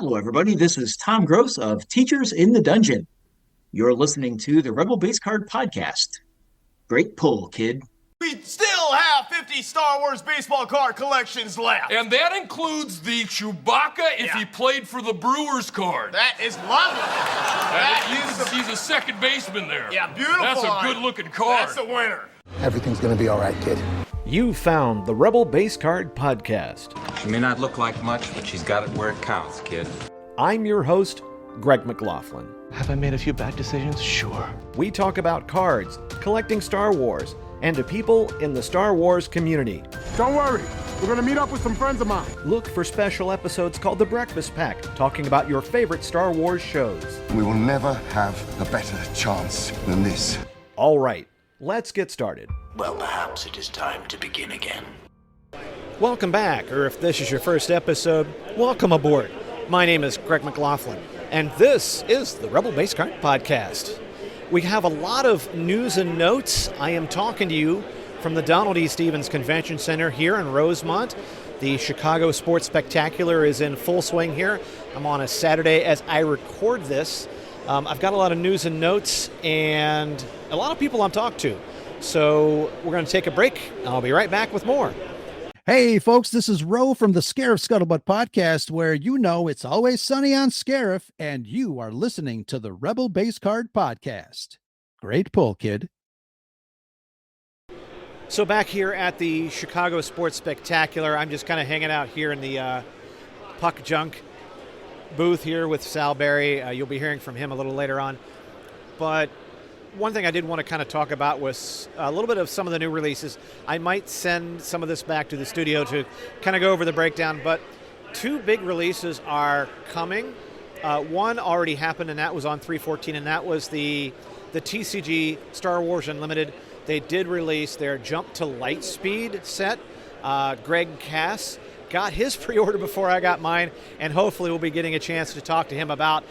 Hello, everybody. This is Tom Gross of Teachers in the Dungeon. You're listening to the Rebel Base Card Podcast. Great pull, kid. We still have 50 Star Wars baseball card collections left. And that includes the Chewbacca if he played for the Brewers card. That is lovely. He's a second baseman there. Yeah, beautiful. That's a good-looking card. That's the winner. Everything's gonna be all right, kid. You found the Rebel Base Card Podcast. She may not look like much, but she's got it where it counts, kid. I'm your host, Greg McLaughlin. Have I made a few bad decisions? Sure. We talk about cards, collecting Star Wars, and to people in the Star Wars community. Don't worry, we're gonna meet up with some friends of mine. Look for special episodes called The Breakfast Pack, talking about your favorite Star Wars shows. We will never have a better chance than this. All right, let's get started. Well, perhaps it is time to begin again. Welcome back, or if this is your first episode, welcome aboard. My name is Greg McLaughlin, and this is the Rebel Base Card Podcast. We have a lot of news and notes. I am talking to you from the Donald E. Stevens Convention Center here in Rosemont. The Chicago Sports Spectacular is in full swing here. I'm on a Saturday as I record this. I've got a lot of news and notes and a lot of people I'm talking to. So we're going to take a break, and I'll be right back with more. Hey, folks, this is Ro from the Scarif Scuttlebutt podcast, where you know it's always sunny on Scarif, and you are listening to the Rebel Base Card Podcast. Great pull, kid. So back here at the Chicago Sports Spectacular, I'm just kind of hanging out here in the Puck Junk booth here with Sal Barry. You'll be hearing from him a little later on. But one thing I did want to kind of talk about was a little bit of some of the new releases. I might send some of this back to the studio to kind of go over the breakdown, but two big releases are coming. One already happened, and that was on 3/14, and that was the TCG Star Wars Unlimited. They did release their Jump to Lightspeed set. Greg Cass got his pre-order before I got mine, and hopefully we'll be getting a chance to talk to him about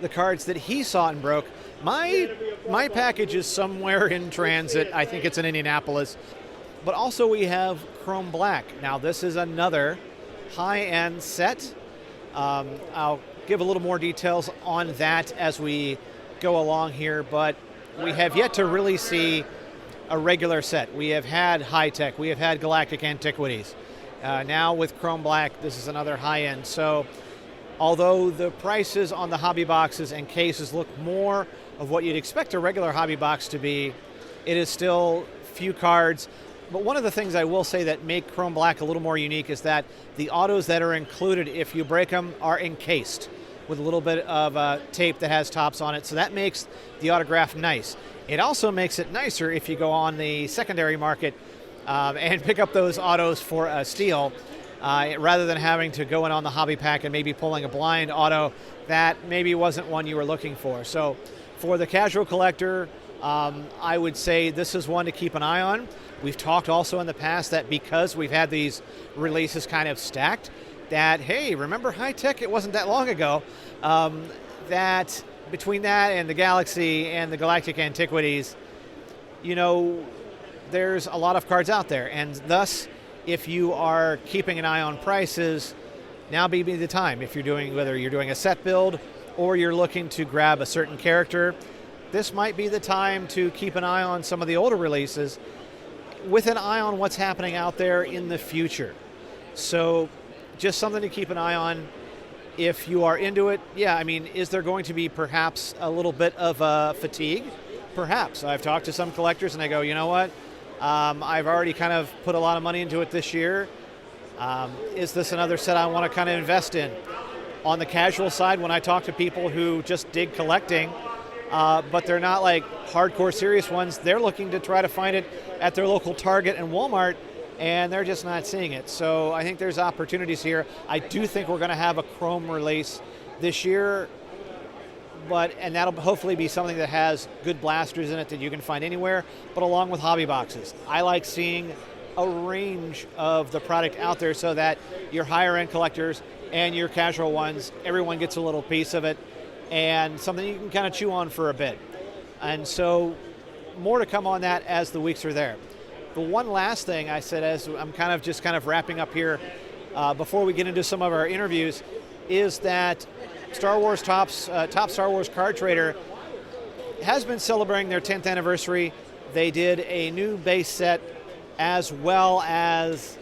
the cards that he saw and broke. My package is somewhere in transit. I think it's in Indianapolis. But also we have Chrome Black. Now this is another high-end set. I'll give a little more details on that as we go along here, but we have yet to really see a regular set. We have had high-tech. We have had Galactic Antiquities. Now with Chrome Black, this is another high-end. So although the prices on the hobby boxes and cases look more of what you'd expect a regular hobby box to be, it is still few cards. But one of the things I will say that make Chrome Black a little more unique is that the autos that are included, if you break them, are encased with a little bit of tape that has tops on it. So that makes the autograph nice. It also makes it nicer if you go on the secondary market and pick up those autos for a steal. Rather than having to go in on the hobby pack and maybe pulling a blind auto that maybe wasn't one you were looking for. So for the casual collector, I would say this is one to keep an eye on. We've talked also in the past that because we've had these releases kind of stacked, that, hey, remember high tech? It wasn't that long ago. That between that and the Galaxy and the Galactic Antiquities, you know, there's a lot of cards out there, and thus, if you are keeping an eye on prices, now may be the time. If you're doing, whether you're doing a set build or you're looking to grab a certain character, this might be the time to keep an eye on some of the older releases with an eye on what's happening out there in the future. So just something to keep an eye on if you are into it. Yeah, I mean, is there going to be perhaps a little bit of fatigue? Perhaps. I've talked to some collectors and they go, you know what? I've already kind of put a lot of money into it this year. Is this another set I want to kind of invest in? On the casual side, when I talk to people who just dig collecting, but they're not like hardcore serious ones, they're looking to try to find it at their local Target and Walmart, and they're just not seeing it. So I think there's opportunities here. I do think we're going to have a Chrome release this year, and that'll hopefully be something that has good blasters in it that you can find anywhere, but along with hobby boxes. I like seeing a range of the product out there so that your higher end collectors and your casual ones, everyone gets a little piece of it and something you can kind of chew on for a bit. And so more to come on that as the weeks are there. The one last thing I said as I'm kind of wrapping up here before we get into some of our interviews is that Star Wars Top Star Wars Card Trader has been celebrating their 10th anniversary. They did a new base set as well as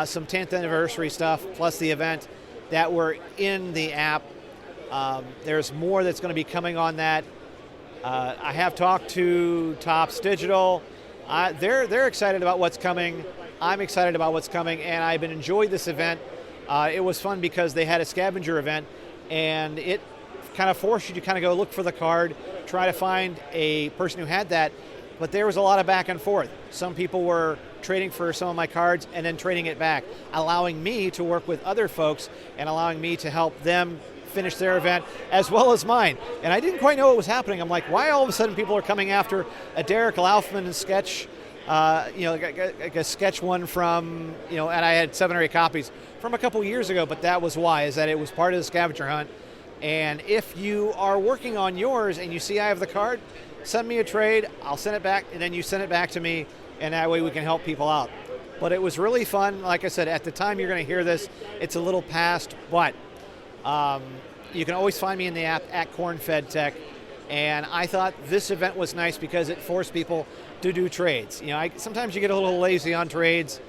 some 10th anniversary stuff, plus the event that were in the app. There's more that's going to be coming on that. I have talked to Topps Digital. They're excited about what's coming. I'm excited about what's coming, and I've been enjoying this event. It was fun because they had a scavenger event, and it kind of forced you to kind of go look for the card, try to find a person who had that, but there was a lot of back and forth. Some people were trading for some of my cards and then trading it back, allowing me to work with other folks and allowing me to help them finish their event as well as mine. And I didn't quite know what was happening. I'm like, why all of a sudden people are coming after a Derek Laufman sketch, like a sketch one from, and I had 7 or 8 copies from a couple years ago, but that was why, is that it was part of the scavenger hunt. And if you are working on yours and you see I have the card, send me a trade, I'll send it back, and then you send it back to me, and that way we can help people out. But it was really fun. Like I said, at the time you're going to hear this, it's a little past, but you can always find me in the app at Corn-Fed Tech. And I thought this event was nice because it forced people to do trades. Sometimes you get a little lazy on trades,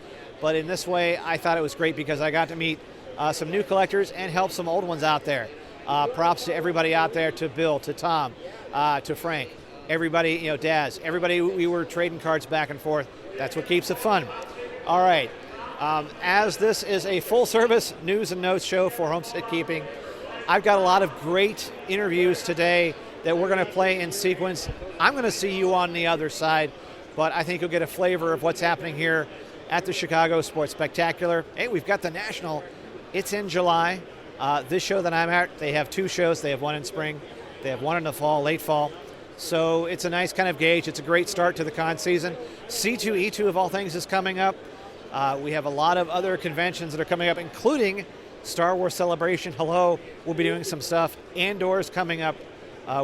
but in this way, I thought it was great because I got to meet some new collectors and help some old ones out there. Props to everybody out there, to Bill, to Tom, to Frank, everybody, Daz, everybody. We were trading cards back and forth. That's what keeps it fun. All right. As this is a full-service news and notes show for Homestead Keeping, I've got a lot of great interviews today that we're going to play in sequence. I'm going to see you on the other side, but I think you'll get a flavor of what's happening here at the Chicago Sports Spectacular. Hey, we've got the National. It's in July. This show that I'm at, they have 2 shows. They have one in spring. They have one in the fall, late fall. So it's a nice kind of gauge. It's a great start to the con season. C2E2 of all things is coming up. We have a lot of other conventions that are coming up, including Star Wars Celebration. Hello, we'll be doing some stuff. Andor's coming up.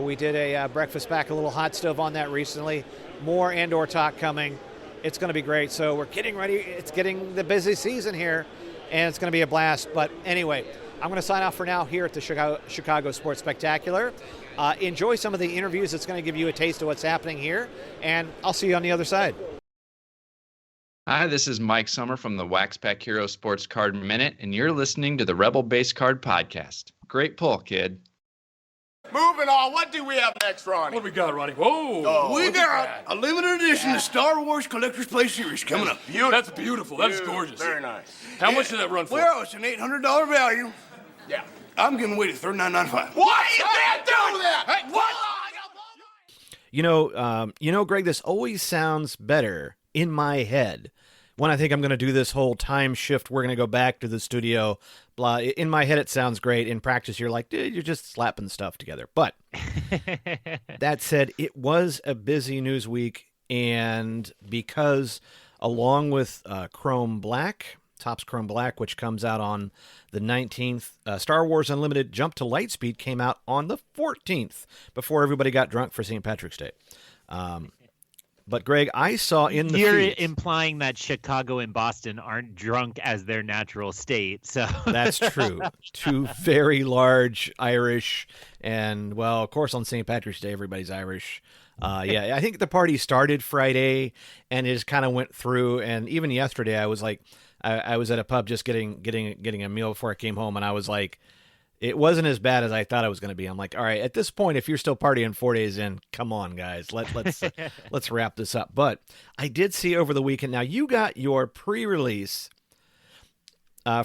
We did a breakfast back, a little hot stove on that recently. More Andor talk coming. It's going to be great. So we're getting ready. It's getting the busy season here, and it's going to be a blast. But anyway, I'm going to sign off for now here at the Chicago Sports Spectacular. Enjoy some of the interviews. It's going to give you a taste of what's happening here, and I'll see you on the other side. Hi, this is Mike Sommer from the Wax Pack Hero Sports Card Minute, and you're listening to the Rebel Base Card Podcast. Great pull, kid. Moving on, what do we have next, Ronnie? What do we got, Ronnie? Whoa! We got at a limited edition of Star Wars Collector's Play Series coming up. Beautiful. That's beautiful. That's gorgeous. Very nice. How much did that run for? Well, it's an $800 value. Yeah. I'm giving away to $39.95. What? You can't do that! Hey, what? Greg, this always sounds better in my head when I think I'm going to do this whole time shift. We're going to go back to the studio. Blah. In my head, it sounds great. In practice, you're like, dude, you're just slapping stuff together. But that said, it was a busy news week. And because along with Chrome Black, Topps Chrome Black, which comes out on the 19th, Star Wars Unlimited Jump to Lightspeed came out on the 14th before everybody got drunk for St. Patrick's Day. But, Greg, I saw in the You're feeds, implying that Chicago and Boston aren't drunk as their natural state. So that's true. 2 very large Irish, and, well, of course, on St. Patrick's Day, everybody's Irish. I think the party started Friday, and it just kind of went through. And even yesterday, I was like, I was at a pub just getting a meal before I came home, and I was like, it wasn't as bad as I thought it was going to be. I'm like, all right, at this point, if you're still partying 4 days in, come on, guys, let's wrap this up. But I did see over the weekend. Now you got your pre-release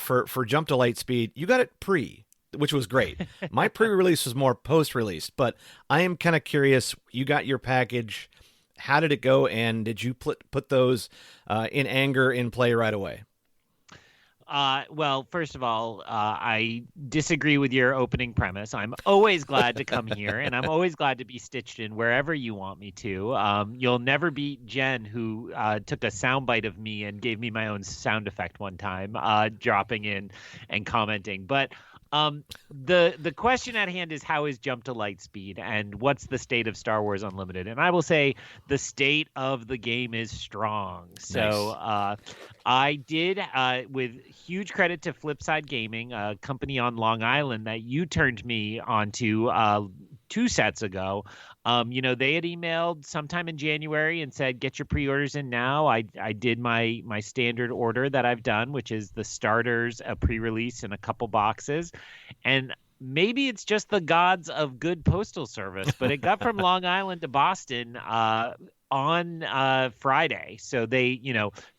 for Jump to Lightspeed. You got it pre, which was great. My pre-release was more post-release, but I am kind of curious. You got your package. How did it go? And did you put those in anger in play right away? Well, first of all, I disagree with your opening premise. I'm always glad to come here, and I'm always glad to be stitched in wherever you want me to. You'll never beat Jen, who took a soundbite of me and gave me my own sound effect one time, dropping in and commenting. But The question at hand is, how is Jump to Lightspeed, and what's the state of Star Wars Unlimited? And I will say the state of the game is strong. So I did, with huge credit to Flipside Gaming, a company on Long Island that you turned me onto 2 sets ago. They had emailed sometime in January and said, get your pre-orders in now. I did my standard order that I've done, which is the starters, a pre-release, and a couple boxes. And maybe it's just the gods of good postal service, but it got from Long Island to Boston on Friday. So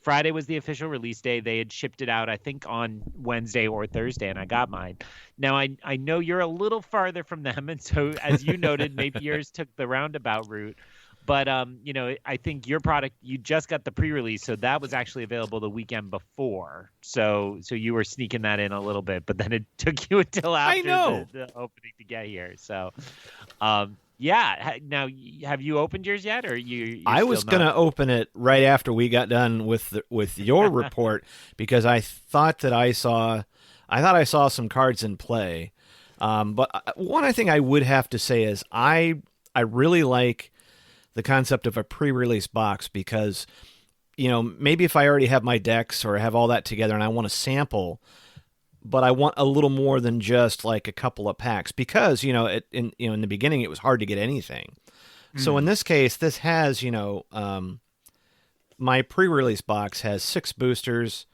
Friday was the official release day. They had shipped it out, I think, on Wednesday or Thursday, and I got mine. Now, I know you're a little farther from them, and so, as you noted, maybe yours took the roundabout route. But, I think your product, you just got the pre-release, so that was actually available the weekend before. So you were sneaking that in a little bit, but then it took you until after the opening to get here. So, yeah. Now, have you opened yours yet, or you? I was going to open it right after we got done with your report because I thought I saw some cards in play. But one thing I would have to say is I really like the concept of a pre-release box because, maybe if I already have my decks or have all that together and I want to sample, but I want a little more than just like a couple of packs because, in the beginning it was hard to get anything. So in this case, this has, my pre-release box has 6 boosters,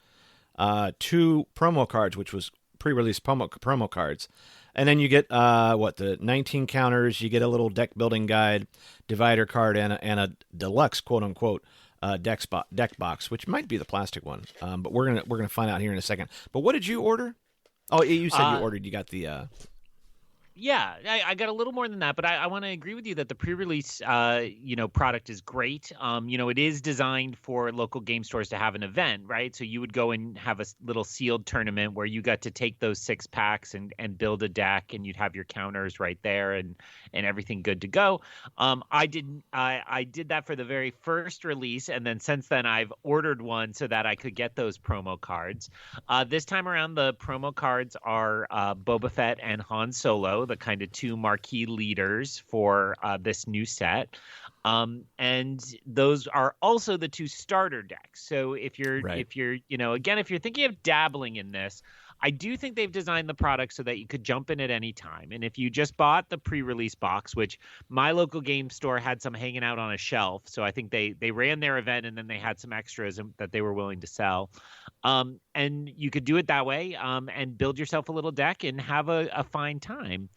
2 promo cards, which was pre-release promo cards. And then you get the 19 counters. You get a little deck building guide, divider card, and a deluxe quote unquote deck box, which might be the plastic one. But we're gonna find out here in a second. But what did you order? Oh, you said you ordered. You got the. Yeah, I got a little more than that, but I want to agree with you that the pre-release, product is great. It is designed for local game stores to have an event, right? So you would go and have a little sealed tournament where you got to take those 6 packs and build a deck, and you'd have your counters right there and everything good to go. I did that for the very first release, and then since then I've ordered one so that I could get those promo cards. This time around, the promo cards are Boba Fett and Han Solo, the kind of 2 marquee leaders for this new set. And those are also the 2 starter decks. So if you're thinking of dabbling in this, I do think they've designed the product so that you could jump in at any time. And if you just bought the pre-release box, which my local game store had some hanging out on a shelf, so I think they ran their event and then they had some extras that they were willing to sell. And you could do it that way and build yourself a little deck and have a fine time.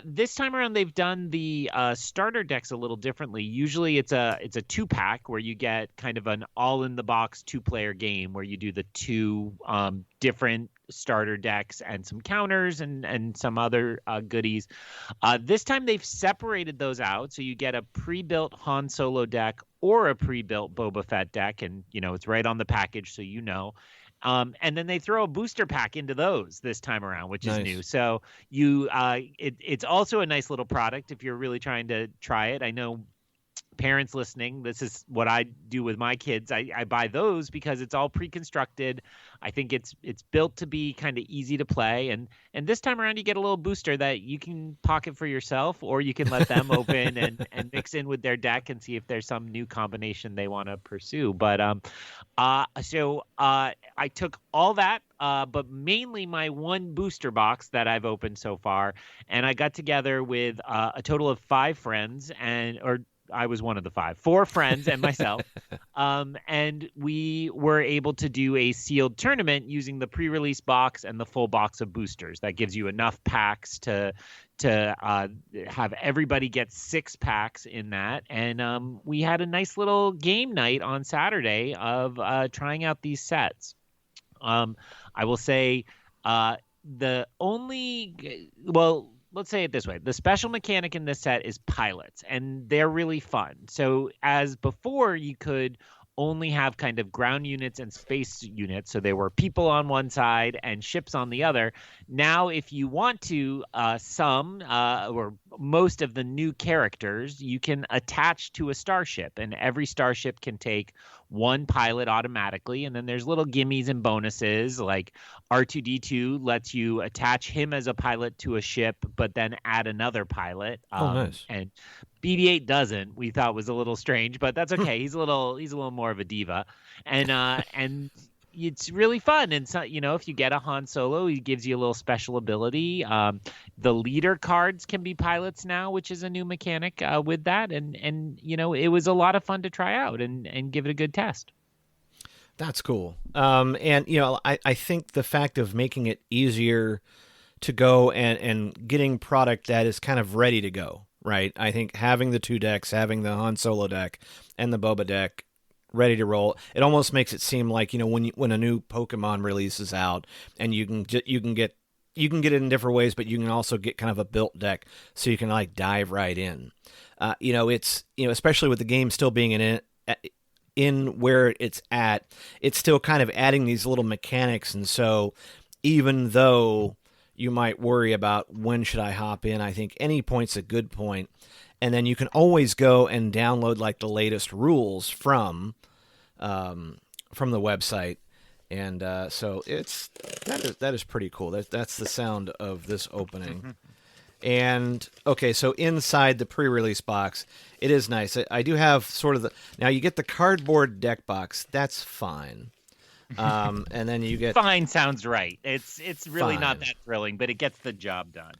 This time around, they've done the starter decks a little differently. Usually it's a 2-pack where you get kind of an all-in-the-box 2-player game where you do the 2 different starter decks and some counters and some other goodies. This time they've separated those out, so you get a pre-built Han Solo deck or a pre-built Boba Fett deck, and it's right on the package, so and then they throw a booster pack into those this time around, which is new. So it's also a nice little product if you're really trying to try it. I know parents listening, this is what I do with my kids. I buy those because it's all pre-constructed. I think it's built to be kind of easy to play. And this time around, you get a little booster that you can pocket for yourself, or you can let them open and mix in with their deck and see if there's some new combination they want to pursue. But so I took all that, but mainly my 1 booster box that I've opened so far, and I got together with a total of 5 friends, or I was one of the 5, 4 friends and myself. And we were able to do a sealed tournament using the pre-release box and the full box of boosters. That gives you enough packs to have everybody get 6 packs in that. And we had a nice little game night on Saturday of trying out these sets. I will say let's say it this way. The special mechanic in this set is pilots, and they're really fun. So as before, you could only have kind of ground units and space units. So there were people on one side and ships on the other. Now, if you want to, some or most of the new characters you can attach to a starship, and every starship can take one pilot automatically. And then there's little gimmies and bonuses, like R2D2 lets you attach him as a pilot to a ship, but then add another pilot. Nice. And BB-8 doesn't. We thought was a little strange, but that's okay. He's a little more of a diva, and it's really fun. And so, if you get a Han Solo, he gives you a little special ability. The leader cards can be pilots now, which is a new mechanic with that. And it was a lot of fun to try out and give it a good test. That's cool. I think the fact of making it easier to go and getting product that is kind of ready to go, right? I think having the 2 decks, having the Han Solo deck and the Boba deck ready to roll, it almost makes it seem like, when a new Pokemon releases out, and you can get it in different ways, but you can also get kind of a built deck so you can like dive right in. It's especially with the game still being in where it's at, it's still kind of adding these little mechanics. And so even though you might worry about when should I hop in, I think any point's a good point. And then you can always go and download like the latest rules from the website. And so that is pretty cool. That's the sound of this opening. And okay, so inside the pre-release box, it is nice. I do have sort of now you get the cardboard deck box. That's fine. And then you get fine sounds right. It's really fine. Not that thrilling, but it gets the job done.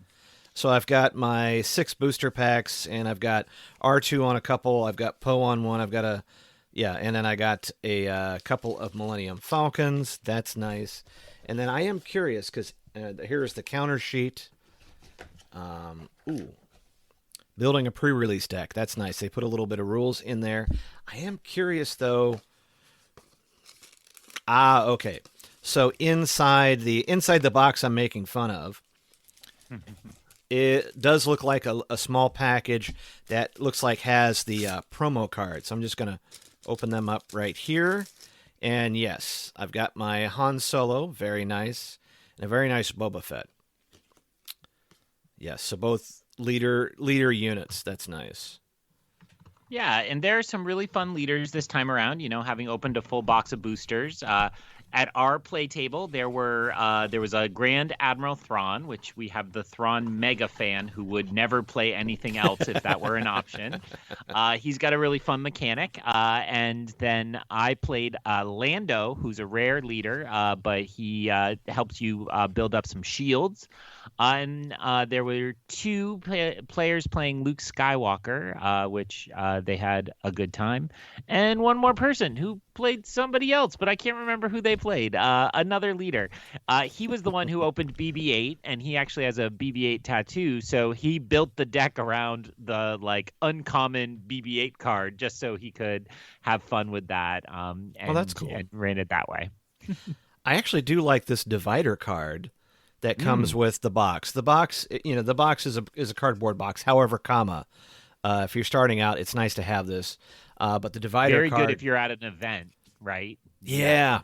So I've got my 6 booster packs, and I've got R2 on a couple. I've got Poe on one. I've got and then I got a couple of Millennium Falcons. That's nice. And then I am curious because here's the counter sheet. Building a pre-release deck. That's nice. They put a little bit of rules in there. I am curious though. Okay. So inside the box I'm making fun of, it does look like a small package that looks like has the promo cards. So I'm just going to open them up right here. And yes, I've got my Han Solo, very nice, and a very nice Boba Fett. Yes, so both leader units. That's nice. Yeah, and there are some really fun leaders this time around, having opened a full box of boosters. At our play table, there was a Grand Admiral Thrawn, which we have the Thrawn mega fan who would never play anything else if that were an option. He's got a really fun mechanic. And then I played Lando, who's a rare leader, but he helps you build up some shields. And there were 2 players playing Luke Skywalker, which they had a good time. And one more person who played somebody else, but I can't remember who they played. Another leader. He was the one who opened BB-8, and he actually has a BB-8 tattoo. So he built the deck around the uncommon BB-8 card just so he could have fun with that. And, that's cool. And ran it that way. I actually do like this divider card that comes with the box. The box, the box is a cardboard box. However, if you're starting out, it's nice to have this. But the divider very card, good if you're at an event, right? Yeah.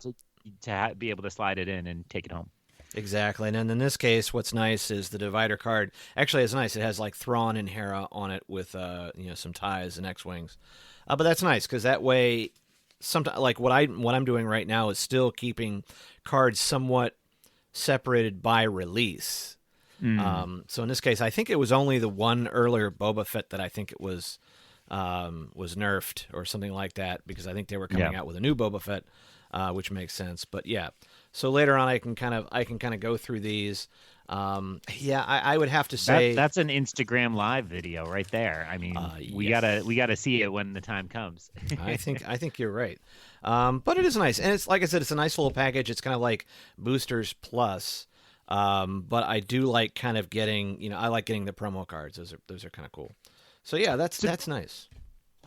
To be able to slide it in and take it home. Exactly. And then in this case, what's nice is the divider card. Actually, it's nice. It has like Thrawn and Hera on it with some ties and X-wings. But that's nice because that way, sometimes like what I'm doing right now is still keeping cards somewhat separated by release. So in this case, I think it was only the one earlier Boba Fett that I think it was nerfed or something like that, because I think they were coming out with a new Boba Fett, which makes sense. But yeah, so later on I can kind of go through these. I would have to say that's an Instagram live video right there. I mean, we gotta see it when the time comes. I think you're right. But it is nice, and it's like I said, it's a nice little package. It's kind of like Boosters Plus. But I do like kind of getting, I like getting the promo cards. Those are kind of cool. So yeah, that's nice.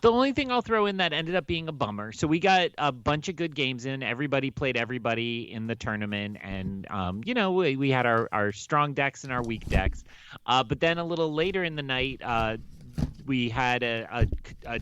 The only thing I'll throw in that ended up being a bummer. So we got a bunch of good games in. Everybody played everybody in the tournament, and we had our strong decks and our weak decks. But then a little later in the night, we had a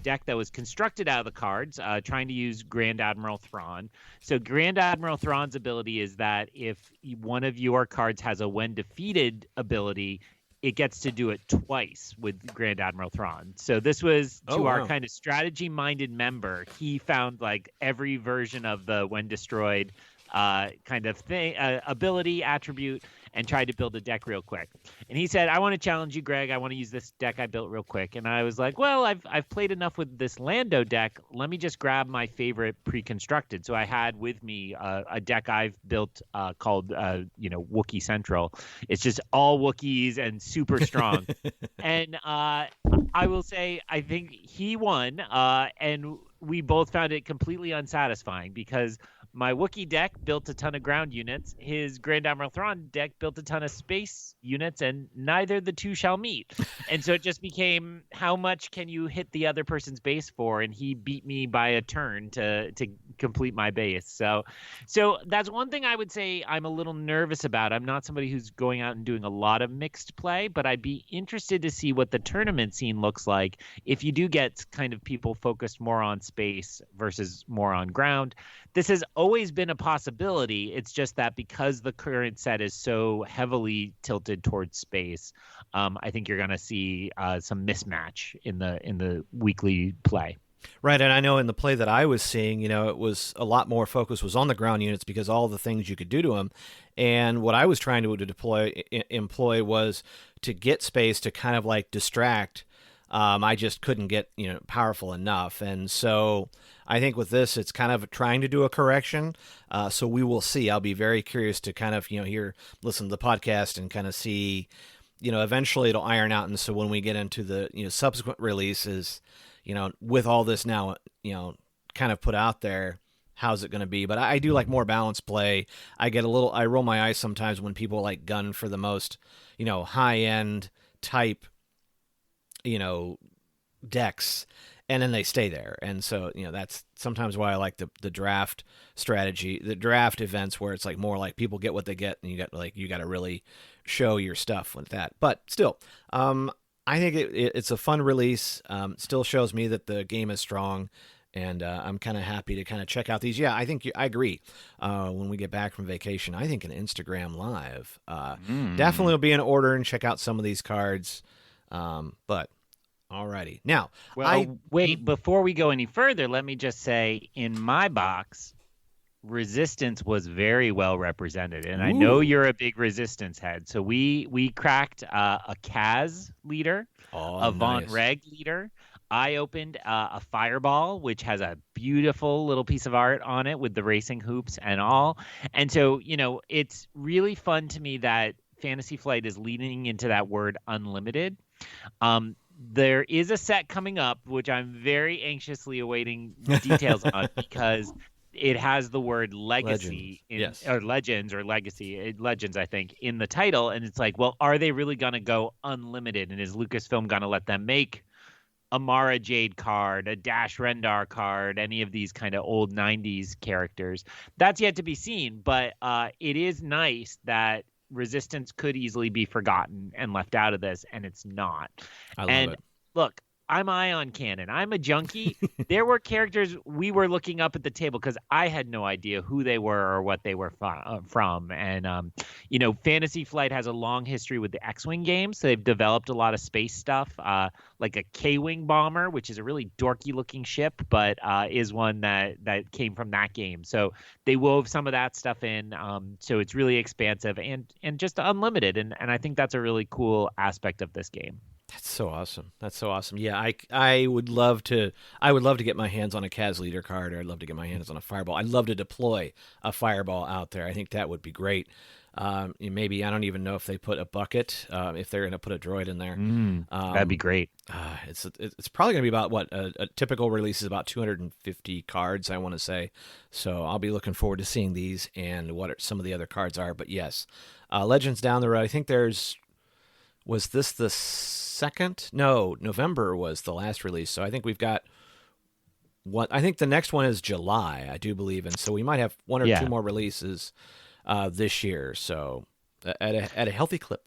deck that was constructed out of the cards, trying to use Grand Admiral Thrawn. So Grand Admiral Thrawn's ability is that if one of your cards has a when defeated ability, it gets to do it twice with Grand Admiral Thrawn. So this was to our kind of strategy-minded member. He found like every version of the when destroyed kind of thing, ability, attribute, and tried to build a deck real quick. And he said, I want to challenge you, Greg. I want to use this deck I built real quick. And I was like, well, I've played enough with this Lando deck. Let me just grab my favorite pre-constructed. So I had with me a deck I've built called, Wookiee Central. It's just all Wookiees and super strong. And I will say, I think he won. And we both found it completely unsatisfying because my Wookiee deck built a ton of ground units. His Grand Admiral Thrawn deck built a ton of space units, and neither the two shall meet. And so it just became, how much can you hit the other person's base for? And he beat me by a turn to complete my base. So that's one thing I would say I'm a little nervous about. I'm not somebody who's going out and doing a lot of mixed play, but I'd be interested to see what the tournament scene looks like if you do get kind of people focused more on space versus more on ground. This has always been a possibility. It's just that because the current set is so heavily tilted towards space, I think you're going to see some mismatch in the weekly play. Right, and I know in the play that I was seeing, it was a lot more focus was on the ground units because all the things you could do to them. And what I was trying to employ was to get space to kind of like distract. I just couldn't get powerful enough, and so I think with this, it's kind of trying to do a correction. So we will see. I'll be very curious to kind of listen to the podcast and kind of see. Eventually it'll iron out, and so when we get into the subsequent releases, with all this now, kind of put out there, how's it going to be? But I do like more balanced play. I roll my eyes sometimes when people like gun for the most, high end type. Decks, and then they stay there. And so, that's sometimes why I like the draft strategy, the draft events where it's like more like people get what they get, and you got to really show your stuff with that. But still, I think it's a fun release. Still shows me that the game is strong, and I'm kind of happy to kind of check out these. Yeah, I think I agree. When we get back from vacation, I think an Instagram Live definitely will be in order and check out some of these cards. But alrighty. Now, wait, before we go any further, let me just say in my box, Resistance was very well represented. And I know you're a big Resistance head. So we cracked a Kaz leader, a Von Reg leader. I opened a Fireball, which has a beautiful little piece of art on it with the racing hoops and all. And so, it's really fun to me that Fantasy Flight is leaning into that word unlimited. There is a set coming up, which I'm very anxiously awaiting details on because it has the word legacy or legends or legacy, legends, I think, in the title. And it's like, well, are they really going to go unlimited? And is Lucasfilm going to let them make a Mara Jade card, a Dash Rendar card, any of these kind of old 90s characters? That's yet to be seen, but it is nice that Resistance could easily be forgotten and left out of this, and it's not. I love it. Look, I'm Ion Cannon. I'm a junkie. There were characters we were looking up at the table because I had no idea who they were or what they were from. And, Fantasy Flight has a long history with the X-Wing games. So they've developed a lot of space stuff, like a K-Wing bomber, which is a really dorky-looking ship, but is one that came from that game. So they wove some of that stuff in. So it's really expansive and just unlimited. And I think that's a really cool aspect of this game. That's so awesome. Yeah, I would love to get my hands on a Kaz leader card, or I'd love to get my hands on a Fireball. I'd love to deploy a Fireball out there. I think that would be great. Maybe I don't even know if they put a bucket, if they're going to put a droid in there. That'd be great. It's probably going to be about what a typical release is about 250 cards, I want to say. So I'll be looking forward to seeing these and what some of the other cards are. But yes, Legends down the road. I think was this the second? No, November was the last release. So I think we've got one. I think the next one is July, I do believe, and so we might have one or two more releases this year. So at a healthy clip.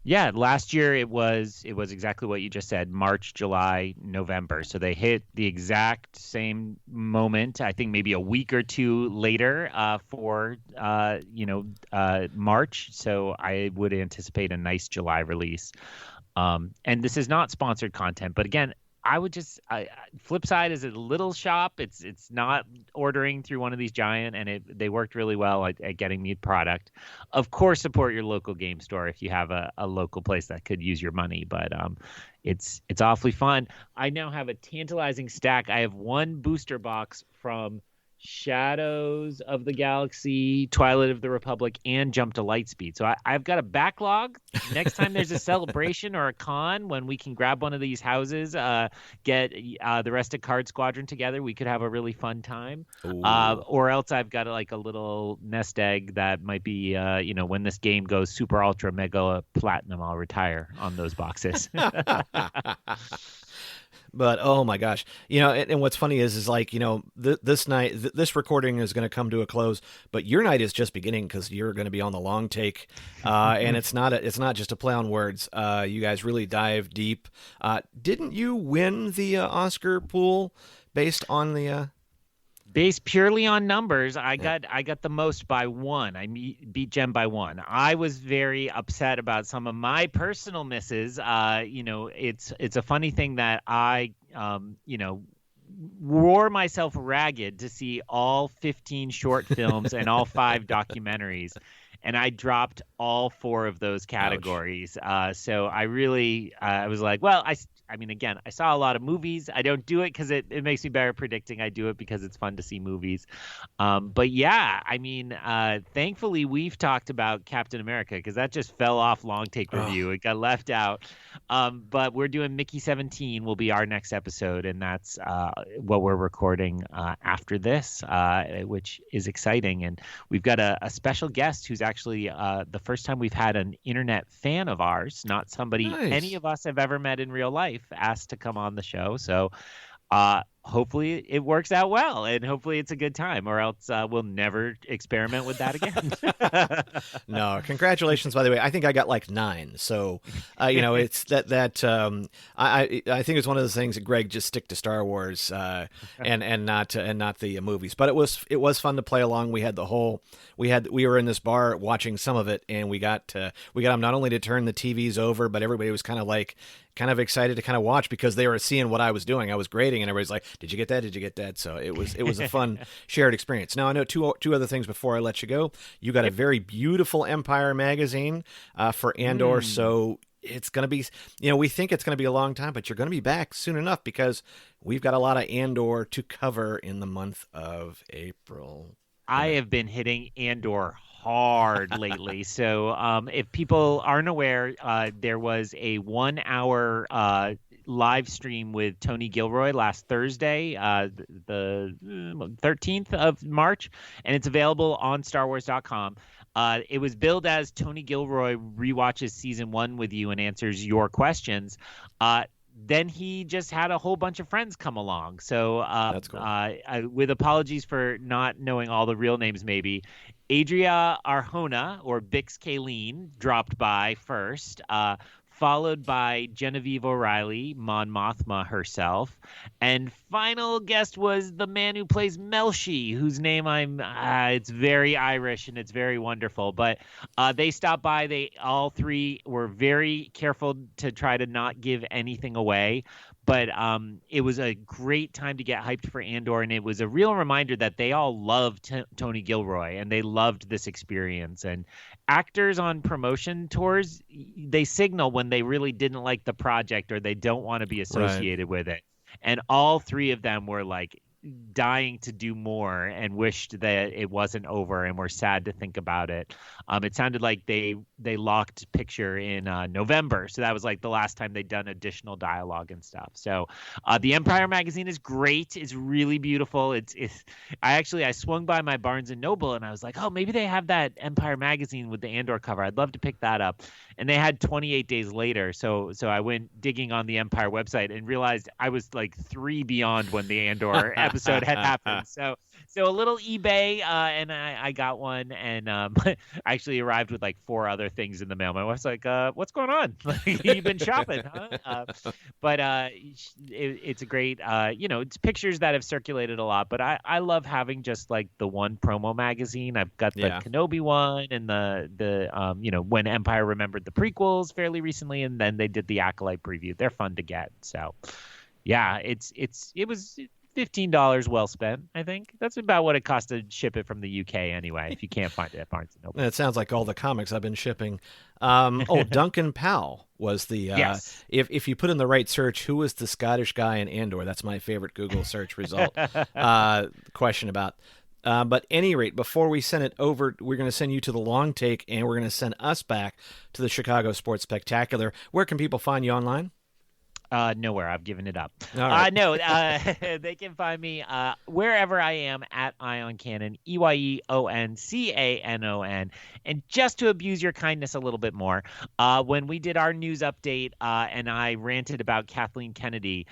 Yeah, last year it was exactly what you just said, March, July, November. So they hit the exact same moment, I think maybe a week or two later for March. So I would anticipate a nice July release. And this is not sponsored content, but again, I would flip side is a little shop. It's not ordering through one of these giant, and they worked really well at getting me product. Of course, support your local game store if you have a local place that could use your money. But it's awfully fun. I now have a tantalizing stack. I have one booster box from Shadows of the Galaxy, Twilight of the Republic, and Jump to Lightspeed. So I've got a backlog. Next time there's a celebration or a con when we can grab one of these houses, get the rest of Card Squadron together, we could have a really fun time. Or else I've got like a little nest egg that might be, when this game goes super ultra mega platinum, I'll retire on those boxes. But oh my gosh, and what's funny is like, this night, this recording is going to come to a close, but your night is just beginning because you're going to be on the long take, and it's not just a play on words. You guys really dive deep. Didn't you win the Oscar pool based on the? Based purely on numbers, I got the most by one. I beat Jem by one. I was very upset about some of my personal misses. It's a funny thing that I wore myself ragged to see all 15 short films and all 5 documentaries, and I dropped all 4 of those categories. So I really I was like, well, again, I saw a lot of movies. I don't do it because it makes me better predicting. I do it because it's fun to see movies. But yeah, thankfully we've talked about Captain America because that just fell off long take review. It got left out. But we're doing Mickey 17 will be our next episode, and that's what we're recording after this, which is exciting. And we've got a special guest who's actually the first time we've had an internet fan of ours, not somebody any of us have ever met in real life, asked to come on the show. So hopefully it works out well, and hopefully it's a good time, or else we'll never experiment with that again. No, congratulations, by the way. I think I got like 9. So, it's that I think it's one of those things that Greg just stick to Star Wars and not the movies. But it was fun to play along. We had we were in this bar watching some of it, and we got them not only to turn the TVs over, but everybody was kind of excited to kind of watch because they were seeing what I was doing. I was grading, and everybody's like, "Did you get that? Did you get that?" So it was a fun shared experience. Now I know two other things before I let you go. You got a very beautiful Empire magazine for Andor, so it's going to be, we think it's going to be a long time, but you're going to be back soon enough because we've got a lot of Andor to cover in the month of April. I have been hitting Andor hard lately. So if people aren't aware, there was a 1-hour live stream with Tony Gilroy last Thursday, the 13th of March, and it's available on StarWars.com. It was billed as Tony Gilroy rewatches season 1 with you and answers your questions. Then he just had a whole bunch of friends come along. So that's cool. With apologies for not knowing all the real names, maybe Adria Arjona, or Bix Kayleen, dropped by first, followed by Genevieve O'Reilly, Mon Mothma herself. And final guest was the man who plays Melshi, whose name it's very Irish and it's very wonderful. But they stopped by. They all 3 were very careful to try to not give anything away. But it was a great time to get hyped for Andor, and it was a real reminder that they all loved Tony Gilroy, and they loved this experience. And actors on promotion tours, they signal when they really didn't like the project or they don't want to be associated with it. And all 3 of them were like dying to do more and wished that it wasn't over and were sad to think about it. It sounded like they locked picture in November, so that was like the last time they'd done additional dialogue and stuff. So the Empire magazine is great. It's really beautiful. I swung by my Barnes and Noble and I was like, oh, maybe they have that Empire magazine with the Andor cover. I'd love to pick that up. And they had 28 days later, so I went digging on the Empire website and realized I was like 3 beyond when the Andor episode had happened. So a little eBay, and I got one, and I actually arrived with like 4 other things in the mail. My wife's like, "What's going on? Like, you've been shopping, huh?" But it's a great, it's pictures that have circulated a lot. But I love having just like the one promo magazine. I've got the Kenobi one, and the when Empire remembered the prequels fairly recently, and then they did the Acolyte preview. They're fun to get. So, yeah, it was $15 well spent. I think that's about what it cost to ship it from the UK anyway, if you can't find it at Barnes & Noble. It sounds like all the comics I've been shipping. Duncan Powell was the yes. If you put in the right search, who was the Scottish guy in Andor? That's my favorite Google search result. Question about. But any rate, before we send it over, we're going to send you to the long take, and we're going to send us back to the Chicago Sports Spectacular. Where can people find you online? Nowhere. I've given it up. All right. No, they can find me wherever I am at Ion Cannon, EYEONCANON. And just to abuse your kindness a little bit more, when we did our news update and I ranted about Kathleen Kennedy,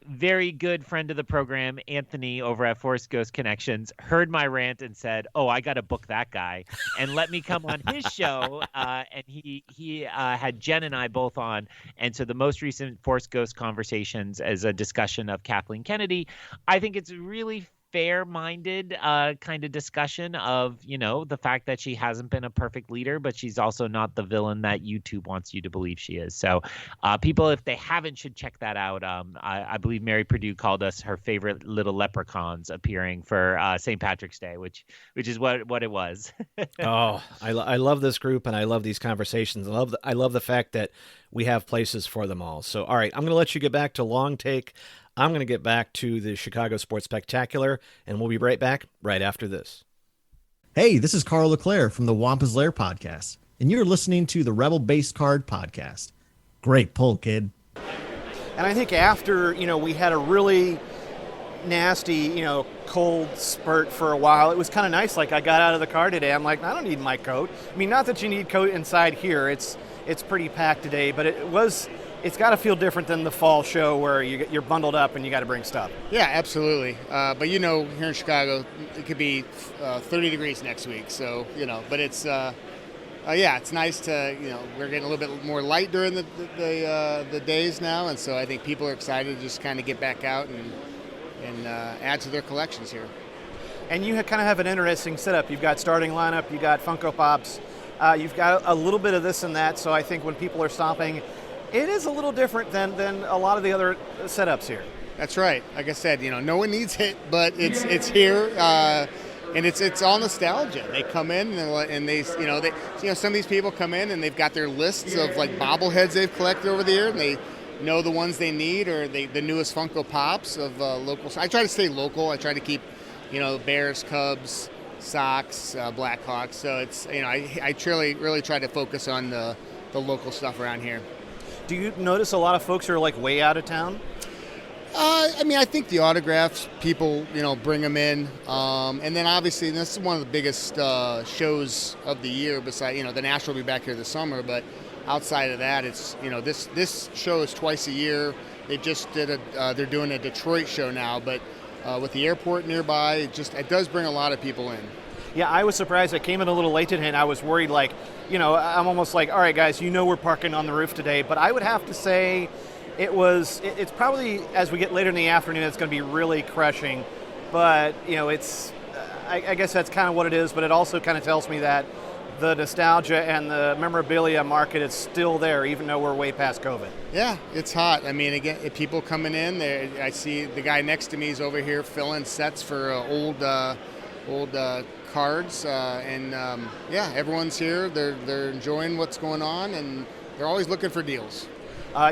very good friend of the program, Anthony over at Force Ghost Connections, heard my rant and said, "Oh, I got to book that guy," and let me come on his show. And he had Jen and I both on. And so the most recent Force Ghost Conversations as a discussion of Kathleen Kennedy, I think it's really fair-minded kind of discussion of, the fact that she hasn't been a perfect leader, but she's also not the villain that YouTube wants you to believe she is. So people, if they haven't, should check that out. I believe Mary Purdue called us her favorite little leprechauns appearing for St. Patrick's Day, which is what it was. Oh, I love this group, and I love these conversations. I love the fact that we have places for them all. So, all right, I'm going to let you get back to long take. I'm going to get back to the Chicago Sports Spectacular, and we'll be right back right after this. Hey, this is Carl LeClaire from the Wampa's Lair podcast, and you're listening to the Rebel Base Card podcast. Great pull, kid. And I think after, we had a really nasty, cold spurt for a while, it was kind of nice. Like, I got out of the car today. I'm like, I don't need my coat. I mean, not that you need coat inside here. It's pretty packed today, but it's got to feel different than the fall show where you're bundled up and you got to bring stuff. Yeah, absolutely. But here in Chicago, it could be 30 degrees next week. So, but it's, it's nice to, we're getting a little bit more light during the days now. And so I think people are excited to just kind of get back out and add to their collections here. And you kind of have an interesting setup. You've got starting lineup, you got Funko Pops, you've got a little bit of this and that. So I think when people are stopping, it is a little different than a lot of the other setups here. That's right. Like I said, no one needs it, but it's here, and it's all nostalgia. They come in and they some of these people come in and they've got their lists of like bobbleheads they've collected over the year, and they know the ones they need or the newest Funko Pops of local. I try to stay local. I try to keep, Bears, Cubs, Sox, Blackhawks. So it's I really try to focus on the local stuff around here. Do you notice a lot of folks are like way out of town? I think the autographs, people, bring them in. And then obviously this is one of the biggest shows of the year besides, the National will be back here this summer. But outside of that, it's, this show is twice a year. They just did they're doing a Detroit show now. But with the airport nearby, it does bring a lot of people in. Yeah, I was surprised. I came in a little late today, and I was worried, I'm almost like, all right, guys, we're parking on the roof today. But I would have to say it's probably, as we get later in the afternoon, it's going to be really crushing. But, I guess that's kind of what it is. But it also kind of tells me that the nostalgia and the memorabilia market is still there, even though we're way past COVID. Yeah, it's hot. I mean, again, people coming in, I see the guy next to me is over here filling sets for old cards, everyone's here. They're enjoying what's going on, and they're always looking for deals.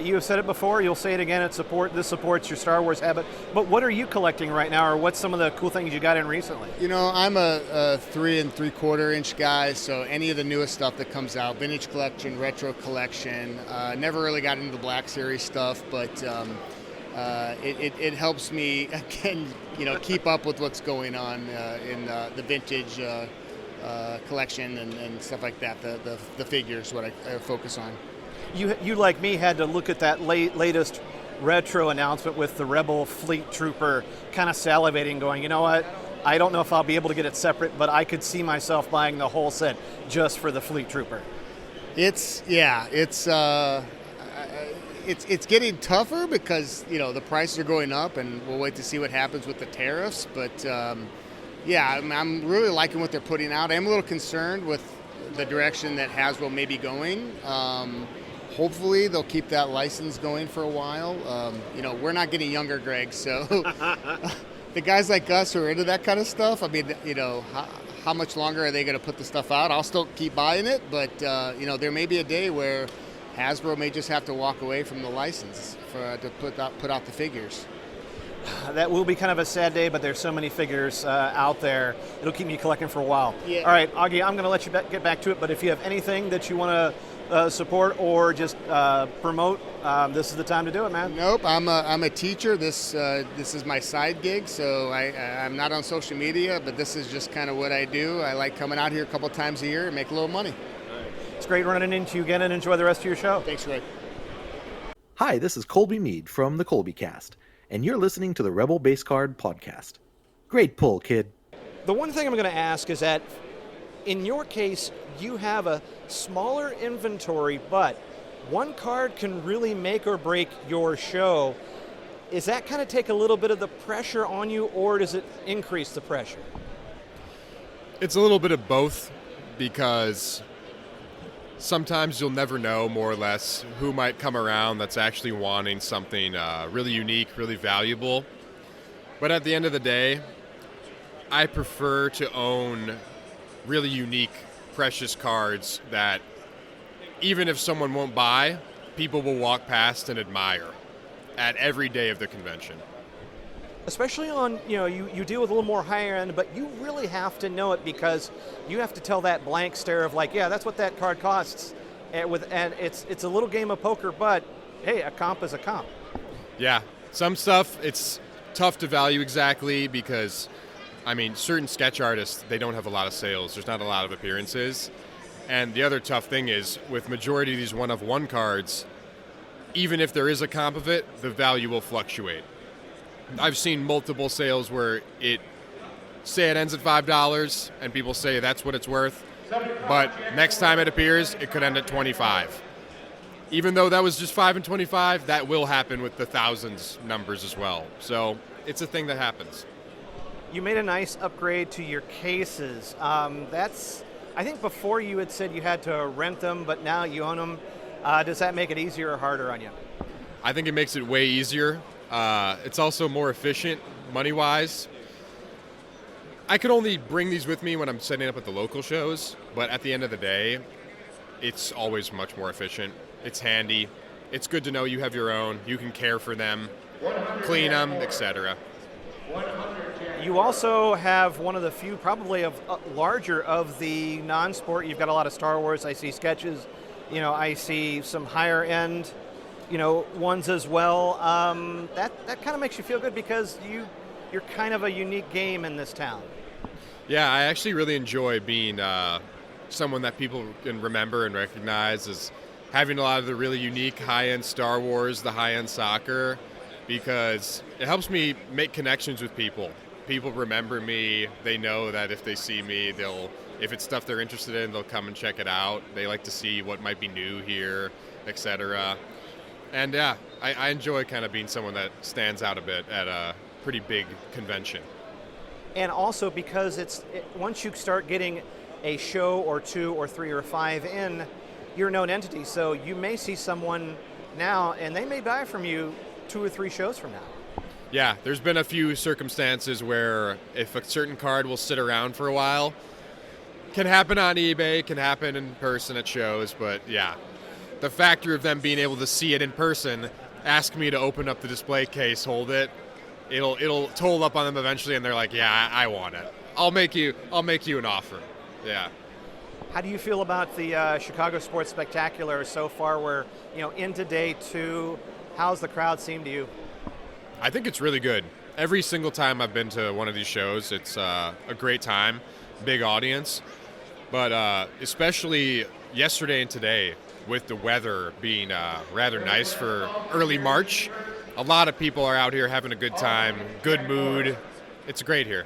You have said it before. You'll say it again. This supports your Star Wars habit. But what are you collecting right now, or what's some of the cool things you got in recently? I'm a 3 3/4 inch guy, so any of the newest stuff that comes out, vintage collection, retro collection. Never really got into the Black Series stuff, but it helps me again, keep up with what's going on in the vintage collection and stuff like that. The figures, what I focus on. You like me had to look at that latest retro announcement with the Rebel Fleet Trooper, kind of salivating, going, you know what? I don't know if I'll be able to get it separate, but I could see myself buying the whole set just for the Fleet Trooper. It's getting tougher because, the prices are going up, and we'll wait to see what happens with the tariffs. But, I'm really liking what they're putting out. I'm a little concerned with the direction that Hasbro may be going. Hopefully they'll keep that license going for a while. We're not getting younger, Greg, so the guys like us who are into that kind of stuff, I mean, how much longer are they going to put the stuff out? I'll still keep buying it, but, there may be a day where Hasbro may just have to walk away from the license to put out the figures. That will be kind of a sad day, but there's so many figures out there. It'll keep me collecting for a while. Yeah. All right, Augie, I'm going to let you get back to it, but if you have anything that you want to support or just promote, this is the time to do it, man. Nope, I'm a teacher. This is my side gig, so I'm not on social media, but this is just kind of what I do. I like coming out here a couple times a year and make a little money. It's great running into you again, and enjoy the rest of your show. Thanks, Greg. Hi, this is Colby Mead from the Colby Cast, and you're listening to the Rebel Base Card Podcast. Great pull, kid. The one thing I'm going to ask is that, in your case, you have a smaller inventory, but one card can really make or break your show. Is that kind of take a little bit of the pressure on you, or does it increase the pressure? It's a little bit of both, because sometimes you'll never know, more or less, who might come around that's actually wanting something really unique, really valuable. But at the end of the day, I prefer to own really unique, precious cards that even if someone won't buy, people will walk past and admire at every day of the convention. Especially on, you deal with a little more higher end, but you really have to know it, because you have to tell that blank stare of like, yeah, that's what that card costs. And it's a little game of poker, but hey, a comp is a comp. Yeah, some stuff it's tough to value exactly because, certain sketch artists, they don't have a lot of sales. There's not a lot of appearances. And the other tough thing is, with majority of these one-of-one cards, even if there is a comp of it, the value will fluctuate. I've seen multiple sales where it ends at $5 and people say that's what it's worth, but next time it appears, it could end at $25. Even though that was just $5 and $25, that will happen with the thousands numbers as well. So it's a thing that happens. You made a nice upgrade to your cases. I think before you had said you had to rent them, but now you own them. Does that make it easier or harder on you? I think it makes it way easier. It's also more efficient money-wise. I could only bring these with me when I'm setting up at the local shows, but at the end of the day, it's always much more efficient. It's handy. It's good to know you have your own. You can care for them, clean them, etc. You also have one of the few, probably of larger of the non-sport. You've got a lot of Star Wars. I see sketches. I see some higher end ones as well. That kind of makes you feel good, because you're kind of a unique game in this town. Yeah, I actually really enjoy being someone that people can remember and recognize as having a lot of the really unique high-end Star Wars, the high-end soccer, because it helps me make connections with people. People remember me. They know that if they see me, if it's stuff they're interested in, they'll come and check it out. They like to see what might be new here, etc. And yeah, I enjoy kind of being someone that stands out a bit at a pretty big convention. And also because once you start getting a show or 2 or 3 or 5 in, you're a known entity. So you may see someone now and they may buy from you 2 or 3 shows from now. Yeah, there's been a few circumstances where if a certain card will sit around for a while, can happen on eBay, can happen in person at shows, but yeah. The factor of them being able to see it in person, ask me to open up the display case, hold it, it'll toll up on them eventually, and they're like, yeah, I want it. I'll make you an offer. Yeah. How do you feel about the Chicago Sports Spectacular so far? We're into day 2. How's the crowd seem to you? I think it's really good. Every single time I've been to one of these shows, it's a great time, big audience. But especially yesterday and today, with the weather being rather nice for early March, a lot of people are out here having a good time, good mood. It's great here.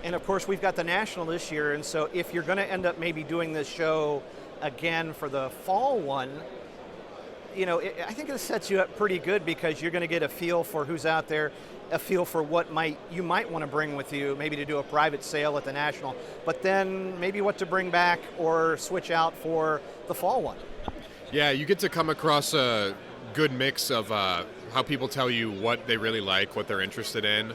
And of course, we've got the National this year, and so if you're going to end up maybe doing this show again for the fall one, I think it sets you up pretty good because you're going to get a feel for who's out there, a feel for what you might want to bring with you, maybe to do a private sale at the National, but then maybe what to bring back or switch out for the fall one. Yeah, you get to come across a good mix of how people tell you what they really like, what they're interested in.